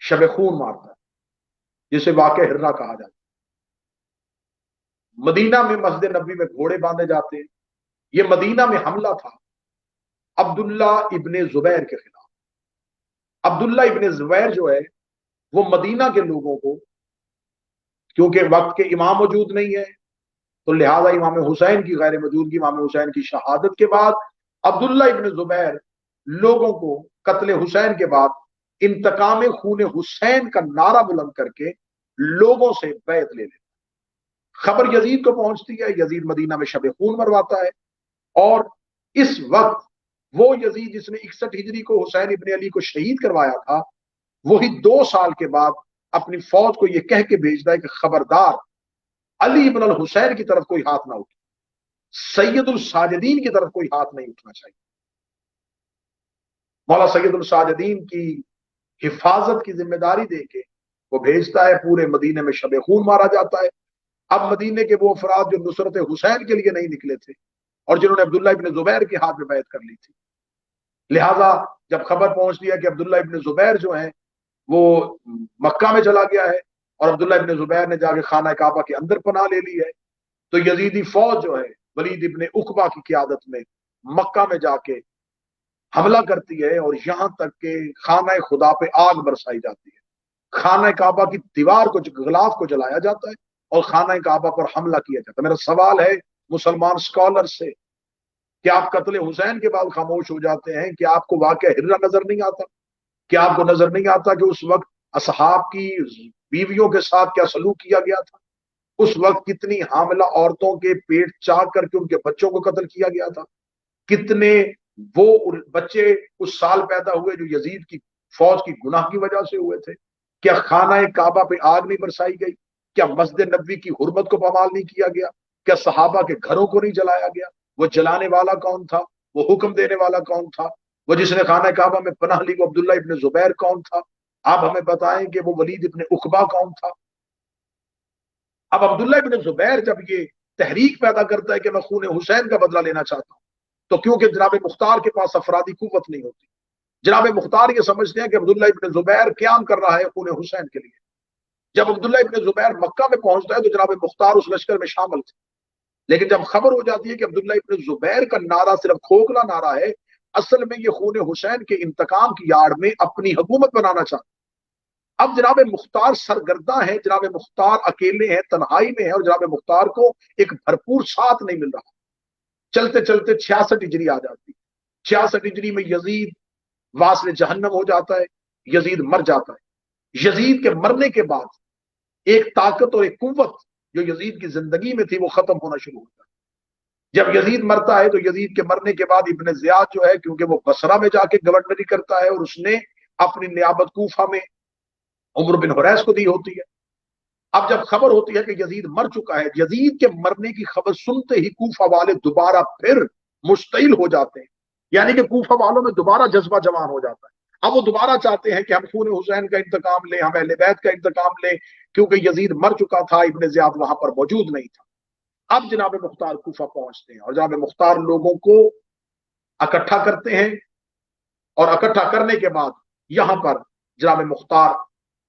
شب خون مارتا ہے، جسے واقع ہررا کہا جاتا ہے۔ مدینہ میں مسجد نبوی میں گھوڑے باندھے جاتے ہیں، یہ مدینہ میں حملہ تھا عبداللہ ابن زبیر کے خلاف۔ عبداللہ ابن زبیر جو ہے وہ مدینہ کے لوگوں کو، کیونکہ وقت کے امام موجود نہیں ہے تو لہذا امام حسین کی غیر موجودگی، امام حسین کی شہادت کے بعد عبداللہ ابن زبیر لوگوں کو قتل حسین کے بعد انتقام خون حسین کا نعرہ بلند کر کے لوگوں سے بیعت لے لیتا۔ خبر یزید کو پہنچتی ہے، یزید مدینہ میں شب خون مرواتا ہے، اور اس وقت وہ یزید جس نے 61 ہجری کو حسین ابن علی کو شہید کروایا تھا، وہی 2 سال کے بعد اپنی فوج کو یہ کہہ کے بھیجتا ہے کہ خبردار علی ابن الحسین کی طرف کوئی ہاتھ نہ اٹھے، سید الساجدین کی طرف کوئی ہاتھ نہیں اٹھنا چاہیے۔ مولا سید الساجدین کی حفاظت کی ذمہ داری دے کے وہ بھیجتا ہے، پورے مدینے میں شب خون مارا جاتا ہے۔ اب مدینے کے وہ افراد جو نصرت حسین کے لیے نہیں نکلے تھے اور جنہوں نے عبداللہ ابن زبیر کے ہاتھ میں بیعت کر لی تھی، لہذا جب خبر پہنچتی ہے کہ عبداللہ ابن زبیر جو ہیں وہ مکہ میں چلا گیا ہے اور عبداللہ ابن زبیر نے جا کے خانہ کعبہ کے اندر پناہ لے لی ہے، تو یزیدی فوج جو ہے ولید ابن عقبہ کی قیادت میں مکہ میں جا کے حملہ کرتی ہے، اور یہاں تک کہ خانہ خدا پہ آگ برسائی جاتی ہے، خانہ کعبہ کی دیوار کو، غلاف کو جلایا جاتا ہے اور خانہ کعبہ پر حملہ کیا جاتا ہے۔ میرا سوال ہے مسلمان اسکالر سے کہ آپ قتل حسین کے بعد خاموش ہو جاتے ہیں، کہ آپ کو واقعہ ہررا نظر نہیں آتا؟ کیا آپ کو نظر نہیں آتا کہ اس وقت اصحاب کی بیویوں کے ساتھ کیا سلوک کیا گیا تھا؟ اس وقت کتنی حاملہ عورتوں کے پیٹ چاک کر کے ان کے بچوں کو قتل کیا گیا تھا؟ کتنے وہ بچے اس سال پیدا ہوئے جو یزید کی فوج کی گناہ کی وجہ سے ہوئے تھے؟ کیا خانہ کعبہ پہ آگ نہیں برسائی گئی؟ کیا مسجد نبوی کی حرمت کو پامال نہیں کیا گیا؟ کیا صحابہ کے گھروں کو نہیں جلایا گیا؟ وہ جلانے والا کون تھا؟ وہ حکم دینے والا کون تھا؟ وہ جس نے خانہ کعبہ میں پناہ لی وہ عبداللہ ابن زبیر کون تھا؟ آپ ہمیں بتائیں کہ وہ ولید ابن عقبہ کون تھا؟ اب عبداللہ ابن زبیر جب یہ تحریک پیدا کرتا ہے کہ میں خون حسین کا بدلہ لینا چاہتا ہوں، تو کیونکہ جناب مختار کے پاس افرادی قوت نہیں ہوتی، جناب مختار یہ سمجھتے ہیں کہ عبداللہ ابن زبیر قیام کر رہا ہے خون حسین کے لیے۔ جب عبداللہ ابن زبیر مکہ میں پہنچتا ہے تو جناب مختار اس لشکر میں شامل تھے، لیکن جب خبر ہو جاتی ہے کہ عبداللہ ابن زبیر کا نعرہ صرف کھوکھلا نعرہ ہے، اصل میں یہ خون حسین کے انتقام کی آڑ میں اپنی حکومت بنانا چاہتا ہے۔ اب جناب مختار سرگرداں ہیں، جناب مختار اکیلے ہیں، تنہائی میں ہیں، اور جناب مختار کو ایک بھرپور ساتھ نہیں مل رہا۔ چلتے چلتے 66 ہجری آ جاتی، 66 ہجری میں یزید واصل جہنم ہو جاتا ہے، یزید مر جاتا ہے۔ یزید کے مرنے کے بعد ایک طاقت اور ایک قوت جو یزید کی زندگی میں تھی وہ ختم ہونا شروع ہوتا ہے۔ جب یزید مرتا ہے تو یزید کے مرنے کے بعد ابن زیاد جو ہے، کیونکہ وہ بصرہ میں جا کے گورنری کرتا ہے اور اس نے اپنی نیابت کوفہ میں عمر بن حریث کو دی ہوتی ہے، اب جب خبر ہوتی ہے کہ یزید مر چکا ہے، یزید کے مرنے کی خبر سنتے ہی کوفہ والے دوبارہ پھر مشتعل ہو جاتے ہیں، یعنی کہ کوفہ والوں میں دوبارہ جذبہ جوان ہو جاتا ہے۔ اب وہ دوبارہ چاہتے ہیں کہ ہم خون حسین کا انتقام لیں، ہم اہل بیت کا انتقام لیں، کیونکہ یزید مر چکا تھا، ابن زیاد وہاں پر موجود نہیں تھا۔ اب جناب مختار کوفہ پہنچتے ہیں اور جناب مختار لوگوں کو اکٹھا کرتے ہیں، اور اکٹھا کرنے کے بعد یہاں پر جناب مختار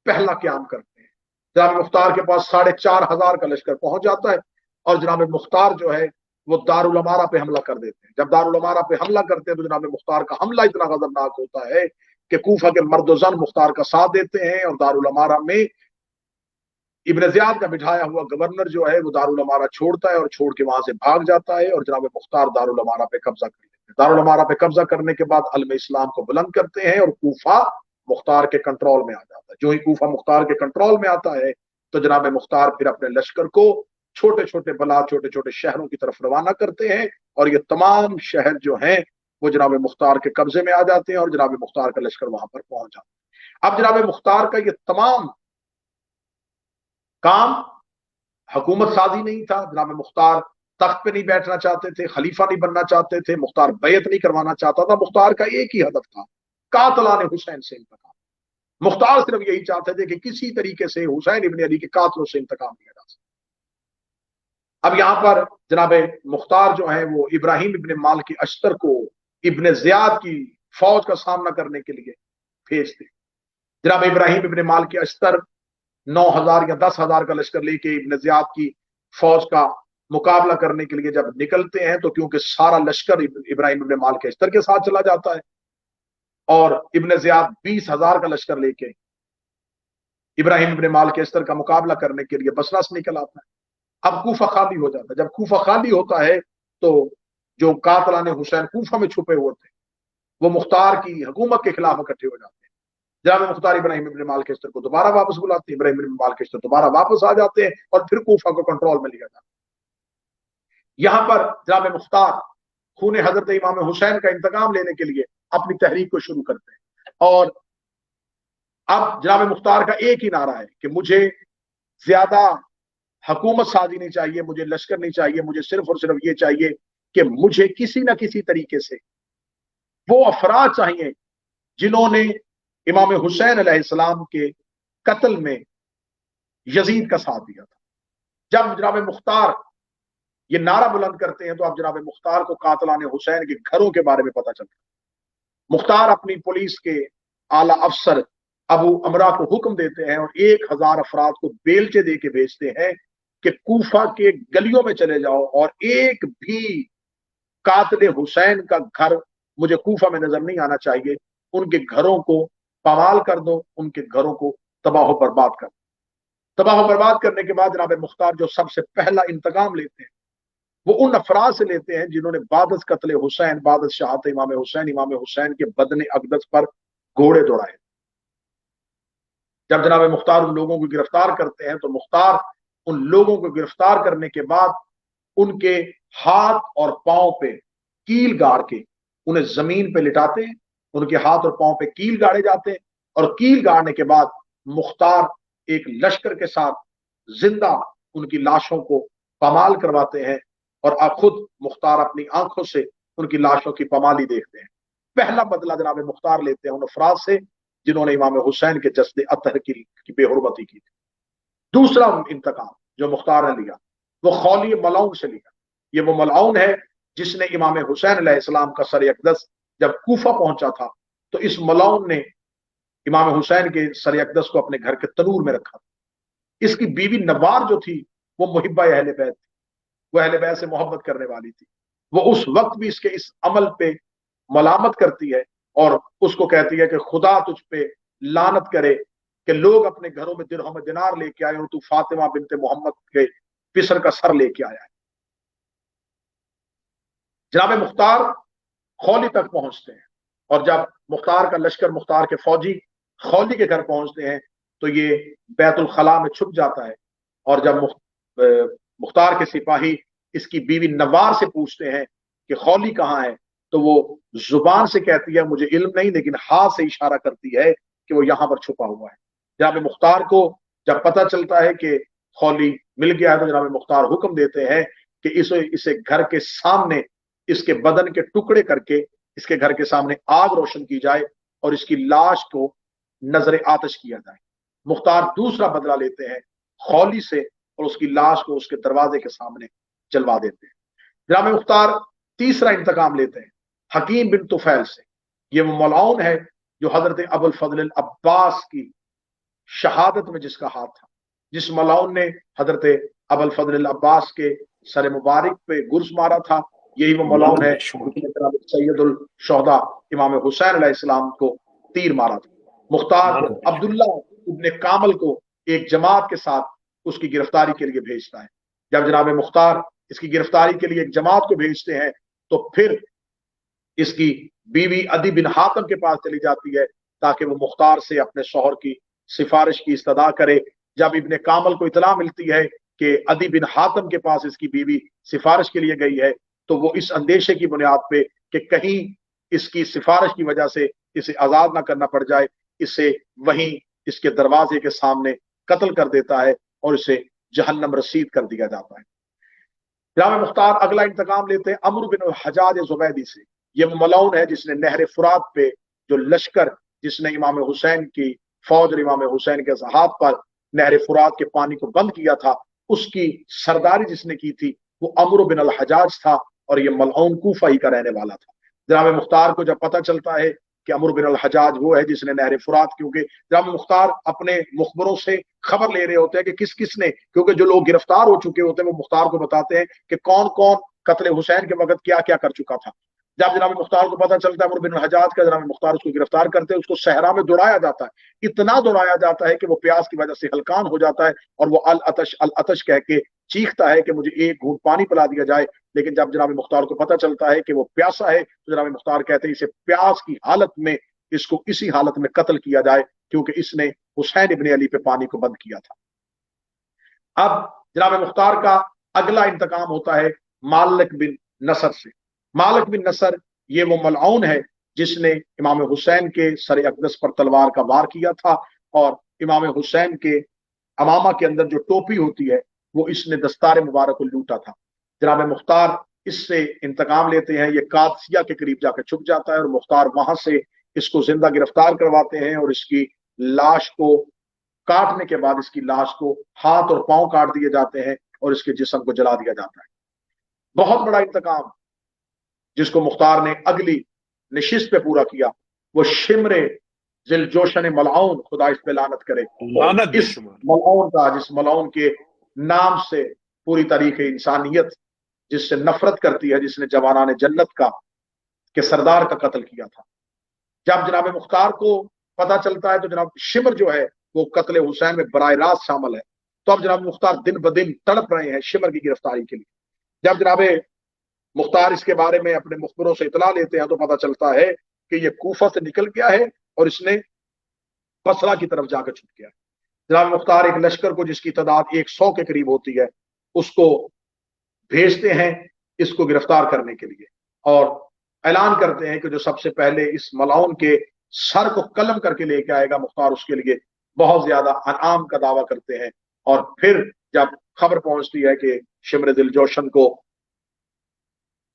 پہلا قیام کرتے ہیں۔ جناب مختار کے پاس 4500 کا لشکر پہنچ جاتا ہے، اور جناب مختار جو ہے وہ دارالامارہ پہ حملہ کر دیتے ہیں۔ جب دارالامارہ پہ حملہ کرتے ہیں تو جناب مختار کا حملہ اتنا خطرناک ہوتا ہے کہ کوفہ کے مرد و زن مختار کا ساتھ دیتے ہیں، اور دارالامارہ میں ابن زیاد کا بٹھایا ہوا گورنر جو ہے وہ دارالامارہ چھوڑتا ہے اور چھوڑ کے وہاں سے بھاگ جاتا ہے، اور جناب مختار دارالامارہ پہ قبضہ کر لیتے ہیں۔ دارالامارہ پہ قبضہ کرنے کے بعد علم اسلام کو بلند کرتے ہیں، اور کوفہ مختار کے کنٹرول میں آ جاتا ہے۔ جو ہی کوفہ مختار کے کنٹرول میں آتا ہے تو جناب مختار پھر اپنے لشکر کو چھوٹے چھوٹے بلاد، چھوٹے چھوٹے شہروں کی طرف روانہ کرتے ہیں، اور یہ تمام شہر جو ہیں وہ جناب مختار کے قبضے میں آ جاتے ہیں، اور جناب مختار کا لشکر وہاں پر پہنچ جاتا ہے۔ اب جناب مختار کا یہ تمام کام حکومت سازی نہیں تھا، جناب مختار تخت پہ نہیں بیٹھنا چاہتے تھے، خلیفہ نہیں بننا چاہتے تھے، مختار بیعت نہیں کروانا چاہتا تھا۔ مختار کا ایک ہی ہدف تھا، قاتلان حسین سے انتقام۔ مختار صرف یہی چاہتے تھے کہ کسی طریقے سے حسین ابن علی کے قاتلوں سے انتقام لیا جا سکے۔ اب یہاں پر جناب مختار جو ہیں وہ ابراہیم ابن مالک اشتر کو ابن زیاد کی فوج کا سامنا کرنے کے لیے بھیجتے۔ جناب ابراہیم ابن مالک اشتر 9000 یا 10,000 کا لشکر لے کے ابن زیاد کی فوج کا मुकाबला करने के लिए जब निकलते हैं तो क्योंकि सारा लश्कर इब्राहिम इब्न मालकेस्तर के साथ चला जाता है और इब्न जियाद 20,000 का लश्कर लेके इब्राहिम इब्न मालकेस्तर का मुकाबला करने के लिए बसरा से निकल आता है। अब कूफा खाली हो जाता है। जब कूफा खाली होता है तो जो कातलान हुसैन कूफा में छुपे हुए थे वो मुख्तार की हुकूमत के खिलाफ इकट्ठे हो जाते हैं। जनाब मुख्तार इब्राहिम इब्न मालकेस्तर को दोबारा वापस बुलाते हैं, इब्राहिम इब्न मालकेस्तर दोबारा वापस आ जाते हैं और फिर कूफा को कंट्रोल में लिया जाता है। यहां पर जनाब मुख्तार खून हजरत इमाम हुसैन का इंतकाम लेने के लिए अपनी तहरीक को शुरू करते हैं और अब जनाब मुख्तार का एक ही नारा है कि मुझे ज्यादा हुकूमत साजी नहीं चाहिए, मुझे लश्कर नहीं चाहिए, मुझे सिर्फ और सिर्फ ये चाहिए कि मुझे किसी ना किसी तरीके से वो अफराद चाहिए जिन्होंने इमाम हुसैन अलैहिस्सलाम के कत्ल में यजीद का साथ दिया था। जब जनाब मुख्तार ये नारा बुलंद करते हैं तो अब जनाब मुख्तार को कातलान हुसैन के घरों के बारे में पता चलता है। मुख्तार अपनी पुलिस के आला अफसर अबू अमरा को हुक्म देते हैं और 1,000 अफराद को बेलचे दे के भेजते हैं कि कूफा के गलियों में चले जाओ और एक भी कातिल हुसैन का घर मुझे कूफा में नजर नहीं आना चाहिए। उनके घरों को पामाल कर दो, उनके घरों को तबाह बर्बाद कर दो। तबाह बर्बाद करने के बाद जनाब मुख्तार जो सबसे पहला इंतकाम लेते हैं वो उन अफराद से लेते हैं जिन्होंने बादत कत्ल हुसैन, बादत शहादत इमाम हुसैन के बदन अक़दस पर घोड़े दौड़ाए। जब जनाब मुख्तार उन लोगों को गिरफ्तार करते हैं तो मुख्तार उन लोगों को गिरफ्तार करने के बाद उनके हाथ और पांव पे कील गाड़ के उन्हें जमीन पे लिटाते हैं। उनके हाथ और पांव पे कील गाड़े जाते हैं और कील गाड़ने के बाद मुख्तार एक लश्कर के साथ जिंदा उनकी लाशों को पामाल करवाते हैं और अब खुद मुख्तार अपनी आंखों से उनकी लाशों की पमाली देखते हैं। पहला बदला जनाब मुख्तार लेते हैं उन अफराद से जिन्होंने इमाम हुसैन के जस्द अतहर की बेहुरमती की थी। दूसरा इंतकाम जो मुख्तार ने लिया वो खौली मलाउन से लिया। ये वो मलाउन है जिसने इमाम हुसैन अलैहिस्सलाम का सर अक़दस जब कूफा पहुंचा था तो इस मलाउन ने इमाम हुसैन के सर अक़दस को अपने घर के तनूर में रखा। इसकी बीवी नवार जो थी वो मुहिब्बा अहले बैत थी, वो अहले बैत से मोहब्बत करने वाली थी। वो उस वक्त भी इसके इस अमल पे मलामत करती है और उसको कहती है कि खुदा तुझ पे लानत करे कि लोग अपने घरों में दिरहम दिनार लेके आए और तू फातिमा बिनते मोहम्मद के पिसर का सर लेके आया है। जनाब मुख्तार खौली तक पहुंचते हैं और जब मुख्तार का लश्कर, मुख्तार के फौजी खौली के घर पहुंचते हैं तो ये बैतुल खला में छुप जाता है और जब मुख्तार के सिपाही इसकी बीवी नवार से पूछते हैं कि खौली कहाँ है तो वो जुबान से कहती है मुझे इल्म नहीं, लेकिन हाथ से इशारा करती है कि वो यहां पर छुपा हुआ है। जनाब मुख्तार को जब पता चलता है कि खौली मिल गया है तो जनाब मुख्तार हुक्म देते हैं कि इसे घर के सामने इसके बदन के टुकड़े करके इसके घर के सामने आग रोशन की जाए और इसकी लाश को नजर आतिश किया जाए। मुख्तार दूसरा बदला लेते हैं खौली से और उसकी लाश को उसके दरवाजे के सामने जलवा देते हैं। जनाब मुख्तार तीसरा इंतकाम लेते हैं हकीम बिन तुफैल से। ये वो मलाउन है जो हजरत अबुल फजल अब्बास की शहादत में जिसका हाथ था, जिस मलाउन ने हजरत अबुल फजल अब्बास के सर मुबारक पे गुर्स मारा था। यही वो मलाउन है सैयदुल शोहदा इमाम हुसैन अलैहिस्सलाम को तीर मारा था। मुख्तार अब्दुल्ला इब्ने कामल को एक जमात के साथ उसकी गिरफ्तारी के लिए भेजता है। जब जनाब मुख्तार इसकी गिरफ्तारी के लिए एक जमात को भेजते हैं तो फिर इसकी बीवी अदी बिन हातम के पास चली जाती है ताकि वो मुख्तार से अपने शौहर की सिफारिश की इस्तदा करे। जब इब्ने कामल को इतला मिलती है कि अदी बिन हातम के पास इसकी बीवी सिफारिश के लिए गई है तो वो इस अंदेशे की बुनियाद पे कि कहीं इसकी सिफारिश की वजह से इसे आजाद ना करना पड़ जाए, इसे वहीं इसके दरवाजे के सामने कत्ल कर देता है और इसे जहन्नम रसीद कर दिया जाता है। जनाब मुख्तार अगला इंतकाम लेते हैं अमर बिन हजाज जुबैदी से। ये मलाउन है जिसने नहर फुरात पे जो लश्कर जिसने इमाम हुसैन की फौज और इमाम हुसैन के हाथ पर नहर फुरात के पानी को बंद किया था, उसकी सरदारी जिसने की थी वो अमर बिन अल हजाज था और ये मलऊन कूफा ही का रहने वाला था। जनाब मुख्तार को जब पता चलता है کہ अमर बिन अल-हज्जाज वो है जिसने नहर फुरात, क्योंकि जनाब मुख्तार अपने मुखबरों से खबर ले रहे होते हैं कि किस किस ने, क्योंकि जो लोग गिरफ्तार हो चुके होते हैं वो मुख्तार को बताते हैं कि कौन कौन कत्ल हुसैन के वक्त क्या क्या कर चुका था। जब जनाब मुख्तार को पता चलता है अमर बिन हजाज का, जनाब मुख्तार उसको गिरफ्तार करते हैं, उसको सहरा में दौड़ाया जाता है, इतना दौड़ाया जाता है कि वो प्यास की वजह से हलकान हो जाता है और वो अल अतश कह के चीखता है कि मुझे एक घूंट पानी पिला दिया जाए। लेकिन जब जनाब मुख्तार को पता चलता है कि वो प्यासा है तो जनाब मुख्तार कहते हैं इसे प्यास की हालत में, इसको इसी हालत में कत्ल किया जाए, क्योंकि इसने हुसैन इब्न अली पे पानी को बंद किया था। अब जनाब मुख्तार का अगला इंतकाम होता है मालिक बिन नसर से। मालिक बिन नसर ये वो मलऊन है जिसने इमाम हुसैन के सर अक़दस पर तलवार का वार किया था, और इमाम हुसैन के अमामा के अंदर जो टोपी होती है वो इसने दस्तार मुबारक को लूटा था। जनाब मुख्तार इससे इंतकाम लेते हैं, ये कादसिया के करीब जाकर छुप जाता है और मुख्तार वहां से इसको जिंदा गिरफ्तार करवाते हैं और इसकी लाश को काटने के बाद इसकी लाश को हाथ और पांव काट दिए जाते हैं और इसके जिस्म को जला दिया जाता है। बहुत बड़ा इंतकाम जिसको मुख्तार ने अगली नशिस्त पे पूरा किया, वो शिमरे जिल जोशन मलऊन, खुदा इस पे लानत करे, इस मलऊन का, जिस मलऊन के नाम से पूरी तारीख इंसानियत जिससे नफरत करती है, जिसने जवानाने जन्नत का के सरदार का कत्ल किया था। जब जनाब मुख्तार को पता चलता है तो जनाब शिमर जो है वो कत्ल हुसैन में बराह रास्त शामिल है। तो अब जनाब मुख्तार दिन ब दिन तड़प रहे हैं शिमर की गिरफ्तारी के लिए। जब जनाब मुख्तार इसके बारे में अपने मुखबरों से इतला लेते हैं तो पता चलता है कि ये कूफा से निकल गया है और इसने बसरा की तरफ जाकर छुप गया। जनाब मुख्तार एक लश्कर को जिसकी तादाद 100 के करीब होती है उसको भेजते हैं इसको गिरफ्तार करने के लिए, और ऐलान करते हैं कि जो सबसे पहले इस मलाउन के सर को कलम करके लेके आएगा मुख्तार उसके लिए बहुत ज्यादा अनाम का दावा करते हैं। और फिर जब खबर पहुंचती है कि शिमर दिल जोशन को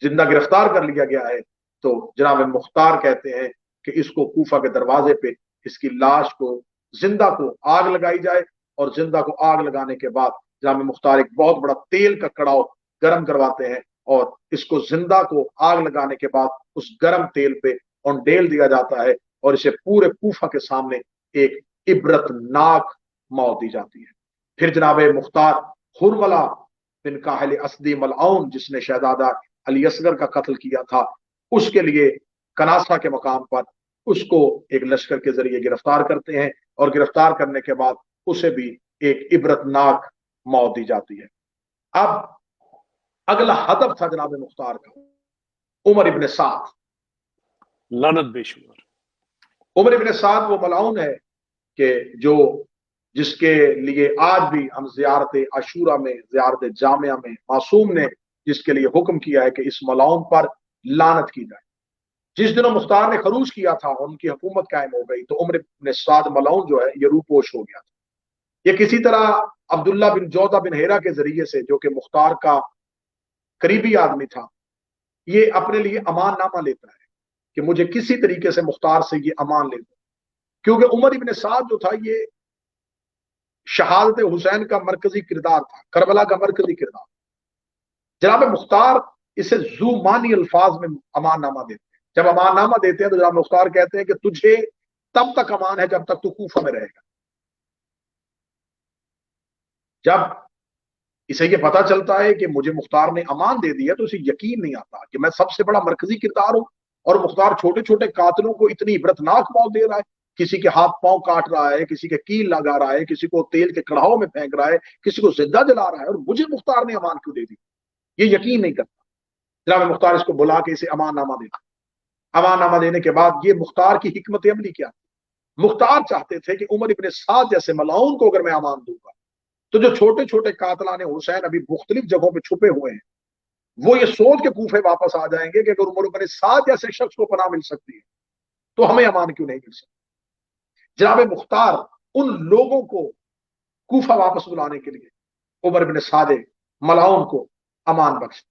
जिंदा गिरफ्तार कर लिया गया है तो जनाब मुख्तार कहते हैं कि इसको कूफा के दरवाजे पे इसकी लाश को जिंदा को आग लगाई जाए, और जिंदा को आग लगाने के बाद जनाब मुख्तार एक बहुत बड़ा तेल का कड़ाव गर्म करवाते हैं और इसको जिंदा को आग लगाने के बाद उस गर्म तेल पे उंडेल दिया जाता है और इसे पूरे कूफा के सामने एक इबरतनाक मौत दी जाती है। फिर जनाब मुख्तार हुरमला बिन काहिल असदी मलऊन जिसने शहजादा अली असगर का कत्ल किया था उसके लिए कनासा के मकाम पर उसको एक लश्कर के जरिए गिरफ्तार करते हैं, और गिरफ्तार करने के बाद उसे भी एक इबरतनाक मौत दी जाती है। अब अगला हदफ था जनाब मुख्तार का उमर इब्न साद, लानत बेशुमार। उमर इब्न साद वो मलाउन है कि जो जिसके लिए आज भी हम ज़ियारत अशूरा में, ज़ियारत जामिया में मासूम ने जिसके लिए हुक्म किया है कि इस मलाउन पर लानत की जाए। जिस दिन मुख्तार ने खरूज किया था उनकी हुकूमत कायम हो गई तो उमर इब्न साद मलाउन जो है ये रूपोश हो गया था। ये किसी तरह अब्दुल्ला बिन जौदा बिन हेरा के जरिए से, जो कि मुख्तार का करीबी आदमी था, ये अपने लिए अमान नामा लेता है कि मुझे किसी तरीके से मुख्तार से ये अमान ले दो, क्योंकि उमर इब्न साद जो था ये शहादत हुसैन का मरकजी किरदार था, करबला का मरकजी किरदार। जनाब मुख्तार इसे जुमानी अल्फाज में अमान नामा देते हैं। जब अमान नामा देते हैं तो जनाब मुख्तार कहते हैं कि तुझे तब तक अमान है जब तक तू कूफा में रहेगा। जब इसे ये पता चलता है कि मुझे मुख्तार ने अमान दे दिया तो इसे यकीन नहीं आता कि मैं सबसे बड़ा मरकजी किरदार हूं और मुख्तार छोटे छोटे कातिलों को इतनी इबरतनाक मौत दे रहा है, किसी के हाथ पांव काट रहा है, किसी के कील लगा रहा है, किसी को तेल के कड़ाहों में फेंक रहा है, किसी को जिंदा जला रहा है, और मुझे मुख्तार ने अमान क्यों दे दी, ये यकीन नहीं करता। जनाब मुख्तार इसको बुला के इसे अमान नामा देता। अमान नामा देने के बाद ये मुख्तार की हिकमत अमली क्या, मुख्तार चाहते थे कि उमर इब्न साद जैसे मलाउन को अगर मैं अमान दूंगा तो जो छोटे छोटे कातलाने हुसैन अभी मुख्तलिफ जगहों पे छुपे हुए हैं वो ये सोच के कूफे वापस आ जाएंगे कि अगर उमर इब्न साद जैसे शख्स को पनाह मिल सकती है तो हमें अमान क्यों नहीं मिल सकती। जनाब मुख्तार उन लोगों को कूफा वापस बुलाने के लिए उमर इब्न साद मलाउन को अमान बख्श,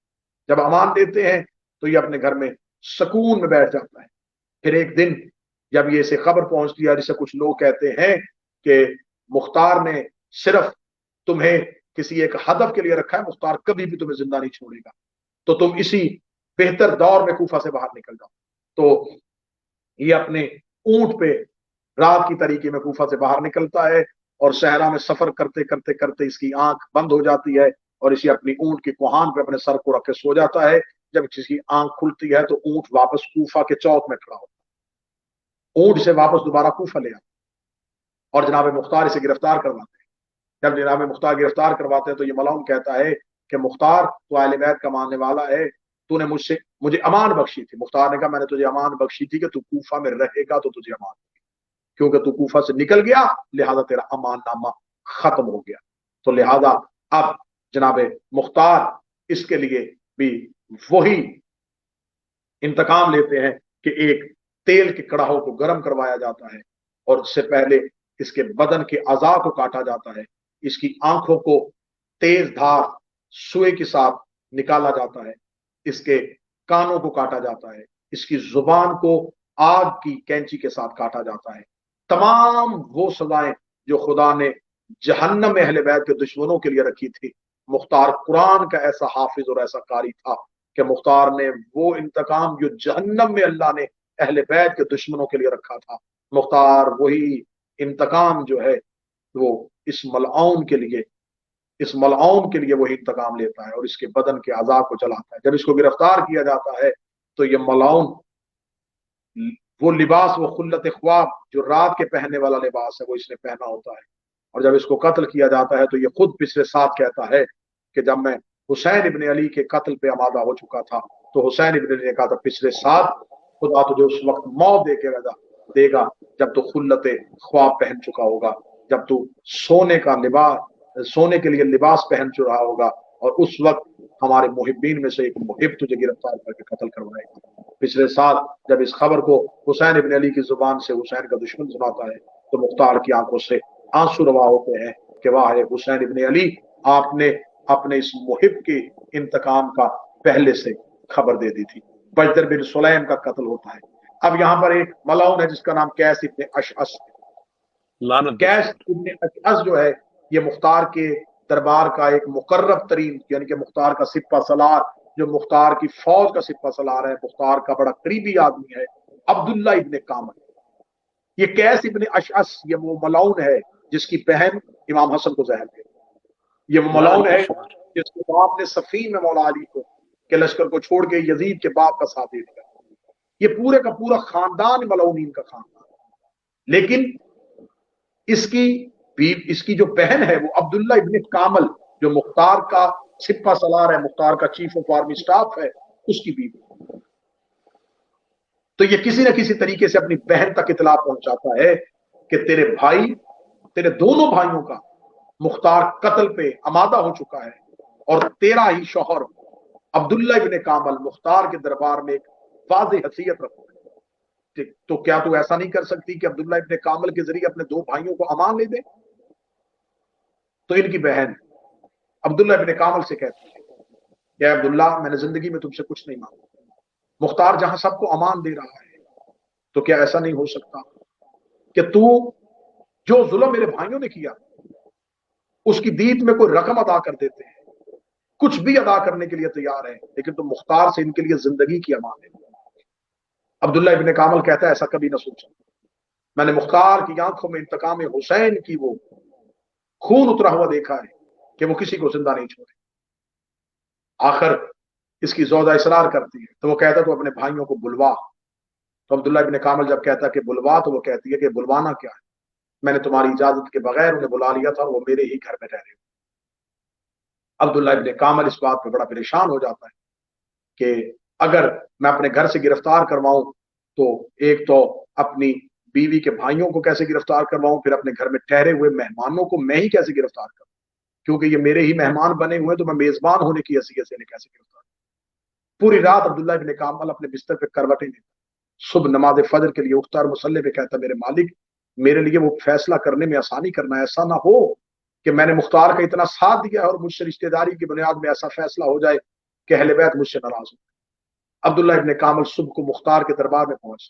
जब अमान देते हैं तो ये अपने घर में सुकून में बैठ जाता है। फिर एक दिन जब ये इसे खबर पहुंचती है, जिसे कुछ लोग कहते हैं कि मुख्तार ने सिर्फ तुम्हें किसी एक हदफ के लिए रखा है, मुख्तार कभी भी तुम्हें जिंदा नहीं छोड़ेगा, तो तुम इसी बेहतर दौर में कूफा से बाहर निकल जाओ। तो یہ اپنے اونٹ پہ رات کی طریقے میں کوفہ سے باہر نکلتا ہے اور صحرا میں سفر کرتے کرتے کرتے اس کی آنکھ بند ہو جاتی ہے اور اسی اپنی اونٹ کے کوہان پہ اپنے سر کو رکھ کے سو جاتا ہے. جب اس کی آنکھ کھلتی ہے تو اونٹ واپس کوفہ کے چوک میں کھڑا ہوتا ہے. اونٹ سے واپس دوبارہ کوفہ لے آتا اور جناب مختار اسے گرفتار کرواتے ہیں. جب جناب مختار گرفتار کرواتے ہیں تو یہ ملعون کہتا ہے کہ مختار تو اہل بیت کا ماننے والا ہے, تو نے مجھے امان بخشی تھی. مختار نے کہا میں نے تجھے امان بخشی تھی کہ تو کوفہ میں رہے گا تو تجھے امان, کیونکہ تو کوفہ سے نکل گیا لہذا تیرا امان نامہ ختم ہو گیا. تو لہذا اب جناب مختار اس کے لیے بھی وہی انتقام لیتے ہیں کہ ایک تیل کے کڑاہوں کو گرم کروایا جاتا ہے اور اس سے پہلے اس کے بدن کے اعضاء کو کاٹا جاتا ہے. اس کی آنکھوں کو تیز دھار سوئے کے ساتھ نکالا جاتا ہے, اس کے کانوں کو کاٹا جاتا ہے, اس کی زبان کو آگ کی کینچی کے ساتھ کاٹا جاتا ہے. تمام وہ سزائیں جو خدا نے جہنم میں اہل بیت کے دشمنوں کے لیے رکھی تھی, مختار قرآن کا ایسا حافظ اور ایسا قاری تھا کہ مختار نے وہ انتقام جو جہنم میں اللہ نے اہل بیت کے دشمنوں کے لیے رکھا تھا, مختار وہی انتقام جو ہے وہ اس ملعون کے لیے وہی انتقام لیتا ہے اور اس کے بدن کے اعضاء کو جلاتا ہے. جب اس کو گرفتار کیا جاتا ہے تو یہ ملعون وہ لباس, وہ خلت خواب جو رات کے پہننے والا لباس ہے وہ اس نے پہنا ہوتا ہے. اور جب اس کو قتل کیا جاتا ہے تو یہ خود پچھلے ساتھ کہتا ہے کہ جب میں حسین ابن علی کے قتل پہ آمادہ ہو چکا تھا تو حسین ابن علی نے کہا تھا پچھلے ساتھ خدا تجھے اس وقت موت دے گا جب تو خلت خواب پہن چکا ہوگا, جب تو سونے کے لیے لباس پہن چکا ہوگا, اور اس وقت ہمارے محبین میں سے ایک محب تجھے گرفتار کر کے قتل کروائے گا. پچھلے سال جب اس خبر کو حسین ابن علی کی زبان سے حسین کا دشمن سناتا ہے تو مختار کی آنکھوں سے آنسو روا ہوتے ہیں کہ واہ حسین ابن علی, آپ نے اپنے اس محب کے انتقام کا پہلے سے خبر دے دی تھی. بجدر بن سلیم کا قتل ہوتا ہے. اب یہاں پر ایک ملعون ہے جس کا نام قیس ابن اشعث. قیس ابن اشعث جو ہے یہ مختار کے دربار کا ایک مقرب ترین, یعنی کہ مختار کا سپہ سالار, جو مختار کی فوج کا سپہ سالار ہے, مختار کا بڑا قریبی آدمی ہے, عبداللہ ابن کامل. یہ قیس ابن اشعث یہ وہ ملعون ہے جس کی بہن امام حسن کو زہر دے. یہ وہ ملعون ہے جس کے باپ نے صفین میں مولا علی کو کے لشکر کو چھوڑ کے یزید کے باپ کا ساتھ دے دیا. یہ پورے کا پورا خاندان ملعونین کا خاندان. لیکن اس کی جو بہن ہے وہ عبداللہ ابن کامل جو مختار کا سپہ سالار ہے, مختار کا چیف آف آرمی سٹاف ہے, اس کی بیوی. تو یہ کسی نہ کسی طریقے سے اپنی بہن تک اطلاع پہنچاتا ہے کہ تیرے دونوں بھائیوں کا مختار قتل پہ آمادہ ہو چکا ہے اور تیرا ہی شوہر عبداللہ ابن کامل مختار کے دربار میں ایک واضح حیثیت رکھتا ہے. تو کیا تو ایسا نہیں کر سکتی کہ عبداللہ ابن کامل کے ذریعے اپنے دو بھائیوں کو امان لے دے؟ تو ان کی بہن عبداللہ ابن کامل سے کہتی ہے کہ عبداللہ میں نے زندگی میں تم سے کچھ نہیں مانگا, مختار جہاں سب کو امان دے رہا ہے تو کیا ایسا نہیں ہو سکتا کہ تو جو ظلم میرے بھائیوں نے کیا اس کی دیت میں کوئی رقم ادا کر دیتے ہیں, کچھ بھی ادا کرنے کے لیے تیار ہے, لیکن تم مختار سے ان کے لیے زندگی کی امان ہے. عبداللہ ابن کامل کہتا ہے ایسا کبھی نہ سوچا, میں نے مختار کی آنکھوں میں انتقام حسین کی وہ خون اترا ہوا دیکھا ہے کہ وہ کسی کو زندہ نہیں چھوڑے. آخر اس کی زوجہ اصرار کرتی ہے تو وہ کہتا تو اپنے بھائیوں کو بلوا. تو عبداللہ ابن کامل جب کہتا ہے کہ بلوا تو وہ کہتی ہے کہ بلوانا کیا ہے, میں نے تمہاری اجازت کے بغیر انہیں بلا لیا تھا, وہ میرے ہی گھر میں رہ رہے. عبداللہ ابن کامل اس بات پہ بڑا پریشان ہو جاتا ہے کہ اگر میں اپنے گھر سے گرفتار کرواؤں تو ایک تو اپنی بیوی کے بھائیوں کو کیسے گرفتار کرواؤں, پھر اپنے گھر میں ٹھہرے ہوئے مہمانوں کو میں ہی کیسے گرفتار کروں, کیونکہ یہ میرے ہی مہمان بنے ہوئے, تو میں میزبان ہونے کی حیثیت سے انہیں کیسے گرفتار کروں. پوری رات عبداللہ ابن کامل اپنے بستر پہ کروٹیں لیتا, صبح نماز فجر کے لیے اٹھتا اور مصلی پہ کہتا میرے مالک میرے لیے وہ فیصلہ کرنے میں آسانی کرنا, ایسا نہ ہو کہ میں نے مختار کا اتنا ساتھ دیا ہے اور مجھ سے رشتہ داری کی بنیاد میں ایسا فیصلہ ہو جائے کہ اہل بیت مجھ سے ناراض ہو. عبداللہ ابن کامل صبح کو مختار کے دربار میں پہنچ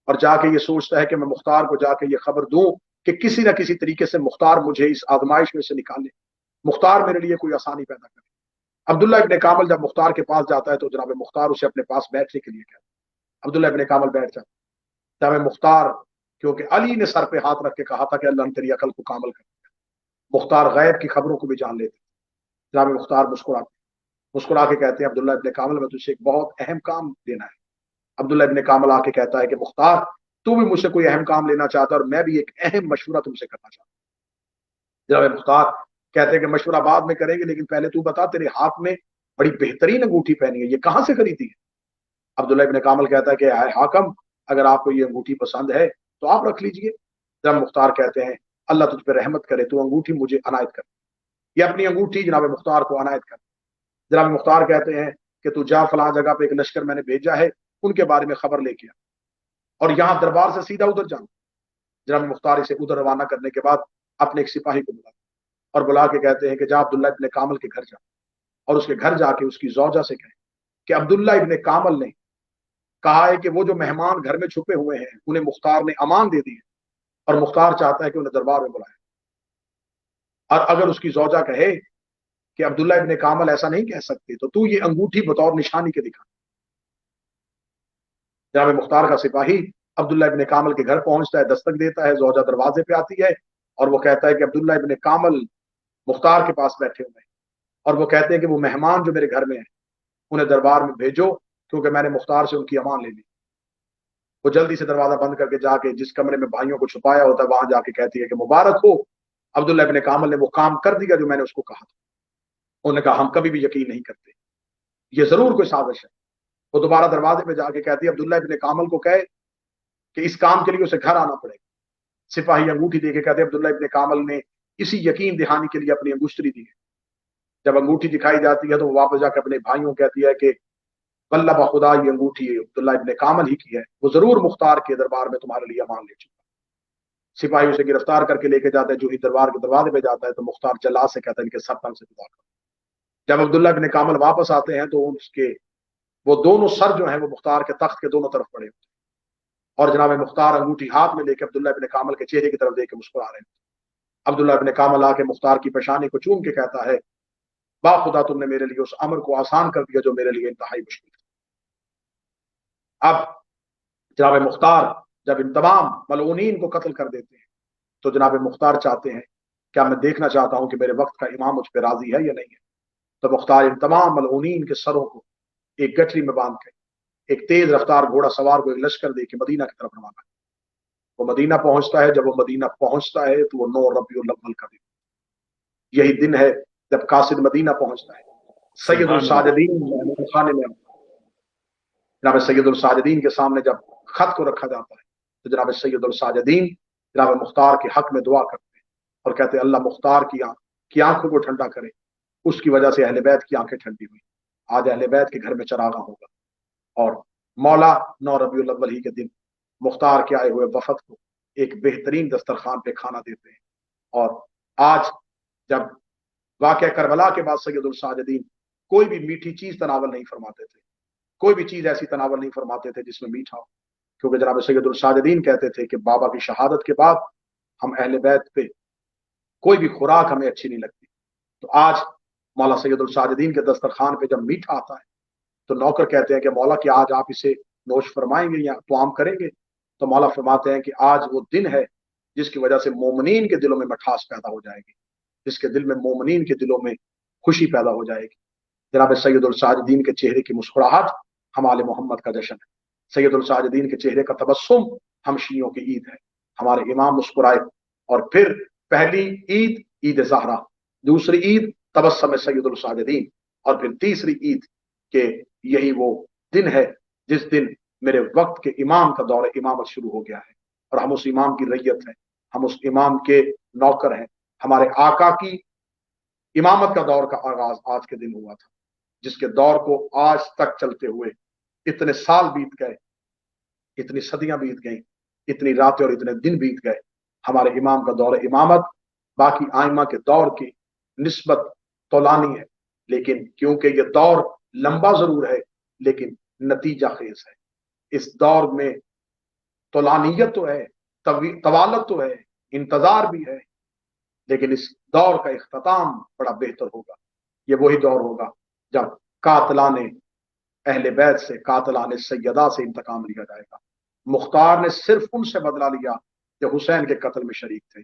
اور جا کے یہ سوچتا ہے کہ میں مختار کو جا کے یہ خبر دوں کہ کسی نہ کسی طریقے سے مختار مجھے اس آزمائش میں سے نکالے, مختار میرے لیے کوئی آسانی پیدا کرے. عبداللہ ابن کامل جب مختار کے پاس جاتا ہے تو جناب مختار اسے اپنے پاس بیٹھنے کے لیے کہتا ہے. عبداللہ ابن کامل بیٹھ جاتا, जनाब मुख्तार, क्योंकि अली ने सर पे हाथ रख के कहा था कि अल्लाह ने तेरी अकल को कामल कर दिया, मुख्तार गैब की खबरों को भी जान लेते। जनाब मुख्तार मुस्कुरा के कहते हैं अब्दुल्ला इब्ने कामल, में तुझसे एक बहुत अहम काम देना है। अब्दुल्ला इब्ने कामल आके कहता है कि मुख्तार, तू भी मुझसे कोई अहम काम लेना चाहता है और मैं भी एक अहम मशवरा तुमसे करना चाहता हूँ। जनाब मुख्तार कहते हैं कि मशवरा बाद में करेंगे, लेकिन पहले तू बता, तेरे हाथ में बड़ी बेहतरीन अंगूठी पहनी है, ये कहां से खरीदी है? अब्दुल्ला इब्ने कामल कहता है कि हाकम, अगर आपको ये अंगूठी पसंद है तो आप रख लीजिए। जनाब मुख्तार कहते हैं अल्लाह तुझ पर रहमत करे, तू अंगूठी मुझे अनायत कर। ये अपनी अंगूठी जनाब मुख्तार को अनायत कर। जनाब मुख्तार कहते हैं कि तू जा, फलां जगह पे एक लश्कर मैंने भेजा है, उनके बारे में खबर लेके आ, और यहाँ दरबार से सीधा उधर जाना। जनाब मुख्तार इसे उधर रवाना करने के बाद अपने एक सिपाही को बुला और बुला के कहते हैं कि जा अब्दुल्ला इब्ने कामल के घर जा, और उसके घर जाके उसकी जौजा से कहें कि अब्दुल्ला इब्ने कामल ने कहा है कि वो जो मेहमान घर में छुपे हुए हैं उन्हें मुख्तार ने अमान दे दी है, और मुख्तार चाहता है कि उन्हें दरबार में बुलाए। और अगर उसकी जौजा कहे कि अब्दुल्ला इब्ने कामल ऐसा नहीं कह सकते, तो तू ये अंगूठी बतौर निशानी के दिखा। जनाब मुख्तार का सिपाही अब्दुल्ला इब्ने कामल के घर पहुंचता है, दस्तक देता है, जौजा दरवाजे पे आती है और वो कहता है कि अब्दुल्ला इब्ने कामल मुख्तार के पास बैठे हुए हैं, और वो कहते हैं कि वो मेहमान जो मेरे घर में है उन्हें दरबार में भेजो, क्योंकि मैंने मुख्तार से उनकी अमान ले ली। वो जल्दी से दरवाजा बंद करके जाके जिस कमरे में भाइयों को छुपाया होता है वहां जाके कहती है कि मुबारक हो, अब्दुल्ला इब्ने कामल ने वो काम कर दिया जो मैंने उसको कहा था। उन्होंने कहा हम कभी भी यकीन नहीं करते, ये जरूर कोई साजिश है। वो दोबारा दरवाजे पे जाके कहती है अब्दुल्ला इब्ने कामल को कहे कि इस काम के लिए उसे घर आना पड़ेगा। सिपाही अंगूठी दे के कहते अब्दुल्ला इब्ने कामल ने इसी यकीन दहानी के लिए अपनी अंगूठी दी है। जब अंगूठी दिखाई जाती है तो वो वापस जाकर अपने भाइयों कहती है कि वल्लाह बखुदा ये अंगूठी अब्दुल्ला इब्ने कामल ही की है, वो जरूर मुख्तार के दरबार में तुम्हारे लिए अमान ले चुका। सिपाही उसे गिरफ्तार करके लेके जाता है, जो ही दरबार के दरवाजे पे जाता है तो मुख्तार जल्लाद से कहता है इनके सर तन से जुदा करो। जब अब्दुल्ला इब्ने कामल वापस आते हैं तो उसके वो दोनों सर जो है वो मुख्तार के तख्त के दोनों तरफ पड़े होते हैं, और जनाब मुख्तार अंगूठी हाथ में लेकर अब्दुल्ला इब्ने कामल के चेहरे की तरफ देख के मुस्कुरा रहे हैं। अब्दुल्ला इब्ने कामल आके मुख्तार की पेशानी को चूम के कहता है बाखुदा तुमने मेरे लिए उस अमर को आसान कर दिया जो मेरे लिए इंतहाई मुश्किल था। अब जनाब मुख्तार जब इन तमाम मलऊनीन को कत्ल कर देते हैं तो जनाब मुख्तार चाहते हैं, क्या मैं देखना चाहता हूं कि मेरे वक्त का इमाम मुझ पर राजी है या नहीं है। तो मुख्तार इन तमाम मलऊनीन के सरों को एक गठरी में बांध के एक तेज रफ्तार घोड़ा सवार को एक लश्कर दे के मदीना की तरफ रवाना। वो मदीना पहुंचता है। जब वो मदीना पहुंचता है तो वो 9 रबीउल अव्वल का दिन, यही दिन है जब कासिद मदीना पहुंचता है। सैयदुल साजिदीन खाने में जनाब सैयदुल साजिदीन के सामने जब खत को रखा जाता है तो जनाब सैयदुल साजिदीन जनाब मुख्तार के हक में दुआ करते हैं और कहते हैं अल्लाह मुख्तार की आंखों को ठंडा करे, उसकी वजह से अहले बैत की आंखें ठंडी हुई। आज अहले बैत के घर में चरागा होगा। और मौला 9 रबीउल अव्वल ही के दिन मुख्तार के आए हुए वफद को एक बेहतरीन दस्तरखान पे खाना देते हैं। और आज जब वाक़या करबला के बाद सैयदुल साजिदीन कोई भी मीठी चीज तनावल नहीं फरमाते थे, कोई भी चीज ऐसी तनावल नहीं फरमाते थे जिसमें मीठा हो, क्योंकि जनाब सैयदुल साजिदीन कहते थे कि बाबा की शहादत के बाद हम अहले बैत पे कोई भी खुराक हमें अच्छी नहीं लगती। तो आज मौला सैयदुल साजिदीन के दस्तरखान पे जब मीठा आता है तो नौकर कहते हैं कि मौला क्या आज आप इसे नोश फरमाएंगे या तुआम करेंगे। तो मौला फरमाते हैं कि आज वो दिन है जिसकी वजह से मोमिनीन के दिलों में मिठास पैदा हो जाएगी, जिसके दिल में मोमिनीन के दिलों में खुशी पैदा हो जाएगी। जनाब सैयदुल साजिदीन के चेहरे की मुस्कुराहट हम आले मोहम्मद का जश्न है। सैयदुल साजिदीन के चेहरे का तबस्सुम हम शियों की ईद है। हमारे इमाम मुस्कुराए। और फिर पहली ईद ईद ज़हरा, दूसरी ईद तबस्सुम सैयदुल साजिदीन, और फिर तीसरी ईद के यही वो दिन है जिस दिन मेरे वक्त के इमाम का दौर इमामत शुरू हो गया है और हम उस इमाम की रैयत हैं, हम उस इमाम के नौकर हैं। हमारे आका की इमामत का दौर का आगाज आज के दिन हुआ था, जिसके दौर को आज तक चलते हुए इतने साल बीत गए, इतनी सदियां बीत गई, इतनी रातें और इतने दिन बीत गए। हमारे इमाम का दौर इमामत बाकी आइमा के दौर की निस्बत तौलानी है, लेकिन क्योंकि ये दौर लंबा जरूर है लेकिन नतीजा खेज है। इस दौर में तौलानियत तो है, तवालत तो है, इंतजार भी है, लेकिन इस दौर का इख्तिताम बड़ा बेहतर होगा। ये वही दौर होगा जब कातलाने अहले बैत से, कातलाने सैयदा से इंतकाम लिया जाएगा। मुख्तार ने सिर्फ उनसे बदला लिया जो हुसैन के कत्ल में शरीक थे।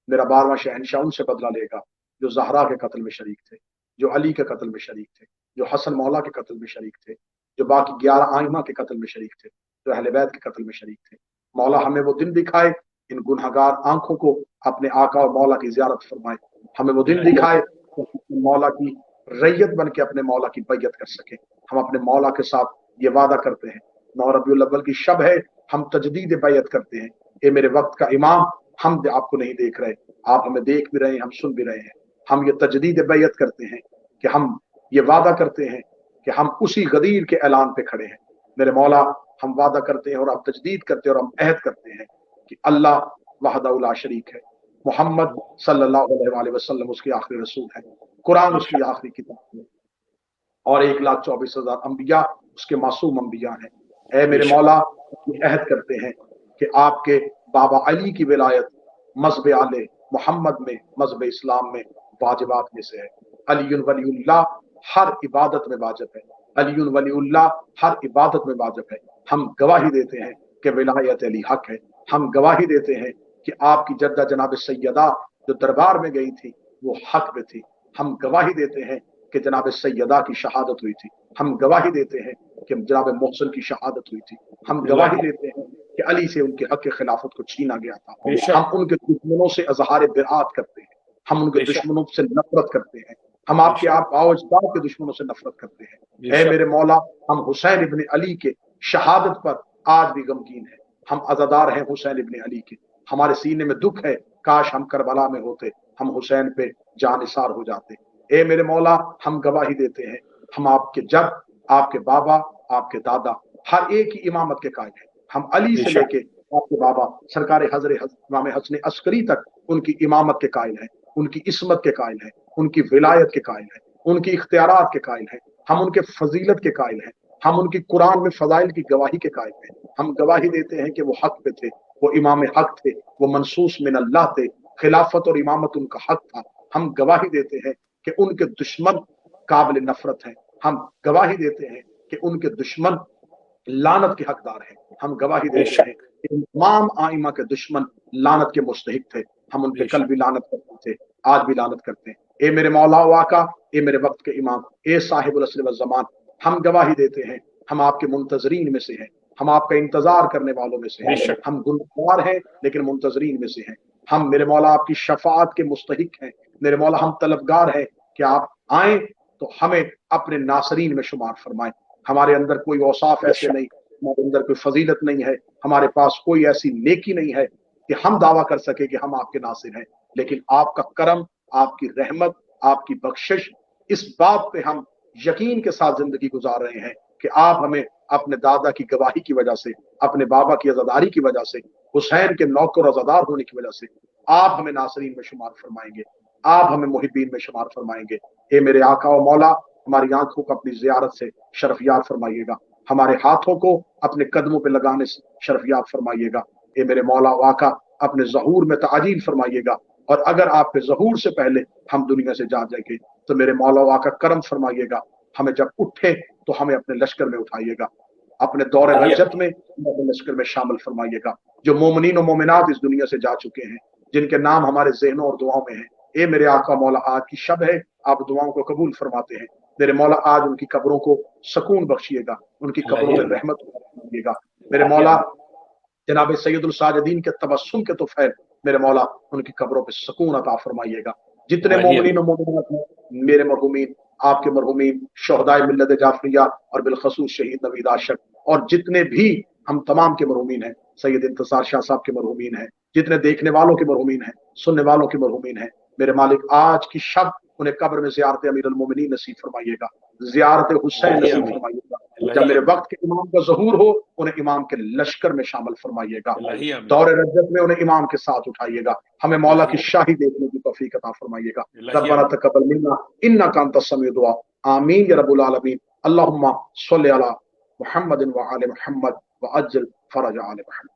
मेरा 12वां शहंशाह उनसे बदला लेगा जो जहरा के कत्ल में शरीक थे, जो अली के कत्ल में शरीक थे, जो हसन मौला के कत्ल में शरीक थे, जो बाकी 11 आइमा के कत्ल में शरीक थे, जो अहले बैत के कत्ल में शरीक थे। मौला हमें वो दिन दिखाए, इन गुनहगार आंखों को अपने आका और मौला की जियारत फरमाए। हमें वो दिन दिखाए तो मौला की रैयत बन के अपने मौला की बैयत कर सके। हम अपने मौला के साथ ये वादा करते हैं, 9 रबीउल अव्वल की शब है, हम तजदीद बैयत करते हैं। ए मेरे वक्त का इमाम, हम आपको नहीं देख रहे, आप हमें देख भी रहे हैं, हम सुन भी रहे हैं। हम ये तजदीद बैयत करते हैं कि हम ये वादा करते हैं कि हम उसी गदीर के ऐलान पे खड़े हैं। मेरे मौला, हम वादा करते हैं और हम तजदीद करते हैं और हम अहद करते हैं कि अल्लाह वहदहु ला शरीक है, मोहम्मद सल्लल्लाहु अलैहि वसल्लम उसके आखिरी रसूल है, कुरान उसकी आखिरी किताब है और 1,24,000 अंबिया उसके मासूम अंबिया हैं। ऐ मेरे मौला, ये अहद करते हैं कि आपके बाबा अली की विलायत मज़हब आले मोहम्मद में, मज़हब इस्लाम में वाजिबात में से है। अली वलीउल्लाह हर इबादत में वाजिब है, अली वलीउल्लाह हर इबादत में वाजिब है। हम गवाही देते हैं कि विलायत अली हक है। हम गवाही देते हैं कि आपकी जद्दा जनाब सैयदा जो दरबार में गई थी वो हक में थी। हम गवाही देते हैं कि जनाब सैयदा की शहादत हुई थी। हम गवाही देते हैं कि जनाब मोहसिन की शहादत हुई थी। हम गवाही देते हैं कि अली से उनके हक खिलाफत को छीना गया था। हम उनके दुश्मनों से अजहार बिरात करते हैं, हम उनके दुश्मनों से नफरत करते हैं, हम आपके आप आओजदाद के दुश्मनों से नफरत करते हैं। ऐ मेरे मौला, हम हुसैन इब्न अली के शहादत पर आज भी गमगीन हैं। हम अज़ादार हैं हुसैन इब्न अली के, हमारे सीने में दुख है, काश हम करबला में होते, हम हुसैन पे जानिसार हो जाते। ए मेरे मौला, हम गवाही देते हैं, हम आपके जद, आपके बाबा, आपके दादा हर एक की इमामत के कायल हैं। हम अली से लेके आपके बाबा सरकार इमाम हसन अस्करी तक उनकी इमामत के कायल हैं, उनकी इस्मत के कायल हैं, उनकी विलायत के कायल हैं, उनकी इख्तियारात के कायल हैं। हम उनके फजीलत के कायल हैं, हम उनकी कुरान में फजाइल की गवाही के कायल हैं। हम गवाही देते हैं कि वो हक पे थे, वो इमाम हक थे, वो मनसूस मिन अल्लाह थे, खिलाफत और इमामत उनका हक था। हम गवाही देते हैं कि उनके दुश्मन काबिल नफरत हैं। हम गवाही देते हैं कि उनके दुश्मन लानत के हकदार हैं। हम गवाही देते हैं कि तमाम आइमा के दुश्मन लानत के मुस्तहिक थे। हम उन पे कल भी लानत करते थे, आज भी लानत करते हैं। ए मेरे मौला वाका, ए मेरे वक्त के इमाम, ए साहिबुल अस्र व ज़मान, हम गवाही देते हैं, हम आपके मुंतजरीन में से हैं, हम आपका इंतजार करने वालों में से हैं। हम गुनहगार हैं लेकिन मुंतजरीन में से हैं। हम मेरे मौला आपकी शफाअत के मुस्तहिक हैं। मेरे मौला, हम तलबगार हैं कि आप आए तो हमें अपने नासरीन में शुमार फरमाएं। हमारे अंदर कोई औसाफ ऐसे नहीं, हमारे अंदर कोई फजीलत नहीं है, हमारे पास कोई ऐसी नेकी नहीं है कि हम दावा कर सके कि हम आपके नासिर हैं। लेकिन आपका करम, आपकी रहमत, आपकी बख्शिश, इस बात पे हम यकीन के साथ जिंदगी गुजार रहे हैं कि आप हमें अपने दादा की गवाही की वजह से, अपने बाबा की अज़ादारी की वजह से, हुसैन के नौकर अज़ादार होने की वजह से आप हमें नासरीन में शुमार फरमाएंगे, आप हमें मुहिब्बीन में शुमार फरमाएंगे। ए मेरे आका और मौला, हमारी आंखों को अपनी जियारत से शरफयाब फरमाइएगा, हमारे हाथों को अपने कदमों पे लगाने से शरफयाब फरमाइएगा। ए मेरे मौला आका, अपने ज़हूर में ताजील फरमाइएगा, और अगर आपके ज़हूर से पहले हम दुनिया से जा जाएंगे तो मेरे मौला आका करम फरमाइएगा, हमें जब उठे तो हमें अपने लश्कर में उठाइएगा, अपने दौरे रजत में अपने लश्कर में शामिल फरमाइएगा। जो मोमिनीन और मोमिनात इस दुनिया से जा चुके हैं, जिनके नाम हमारे ज़हनों और दुआओं में हैं, ए मेरे आका मौला, आज की शब है, आप दुआओं को कबूल फरमाते हैं। मेरे मौला, आज उनकी कब्रों को सुकून बख्शिएगा, उनकी कब्रों में रहमत फरमाइएगा। मेरे मौला, जनाब सैयदुल साजिदीन के तबस्सुम के तुफैल, मेरे मौला उनकी कब्रों पे सुकून अता फरमाइएगा। जितने मोमिनीन और मोमिनात हैं, मेरे मरहुमीन, आपके मरहुमीन, शोहदाए मिल्लत जाफरिया और बिलखसूस शहीद नवीद आशक, और जितने भी हम तमाम के मरहुमीन हैं, सैयद इंतसार शाह साहब के मरहुमीन हैं, जितने देखने वालों के मरहुमीन हैं, सुनने वालों के मरहुमीन हैं, मेरे मालिक, आज की शब उन्हें कब्र में ज़ियारत अमीरुल मोमिनीन नसीब फरमाइएगा, ज़ियारत हुसैन नसीब फरमाइएगा। जब मेरे वक्त के इमाम का ज़हूर हो, उन्हें इमाम के लश्कर में शामिल फरमाइएगा, दौरे रजत में उन्हें इमाम के साथ उठाइएगा, हमें मौला की शाही देखने की तौफीक अता फरमाइएगा। रब्बना तक़ब्बल मिन्ना इन्नका अंतस समीउद दुआ, आमीन या रब्बुल आलमीन। अल्लाहुम्मा सल्लि अला मुहम्मदिन व आले मुहम्मद व अज्जिल फरज आले मुहम्मद।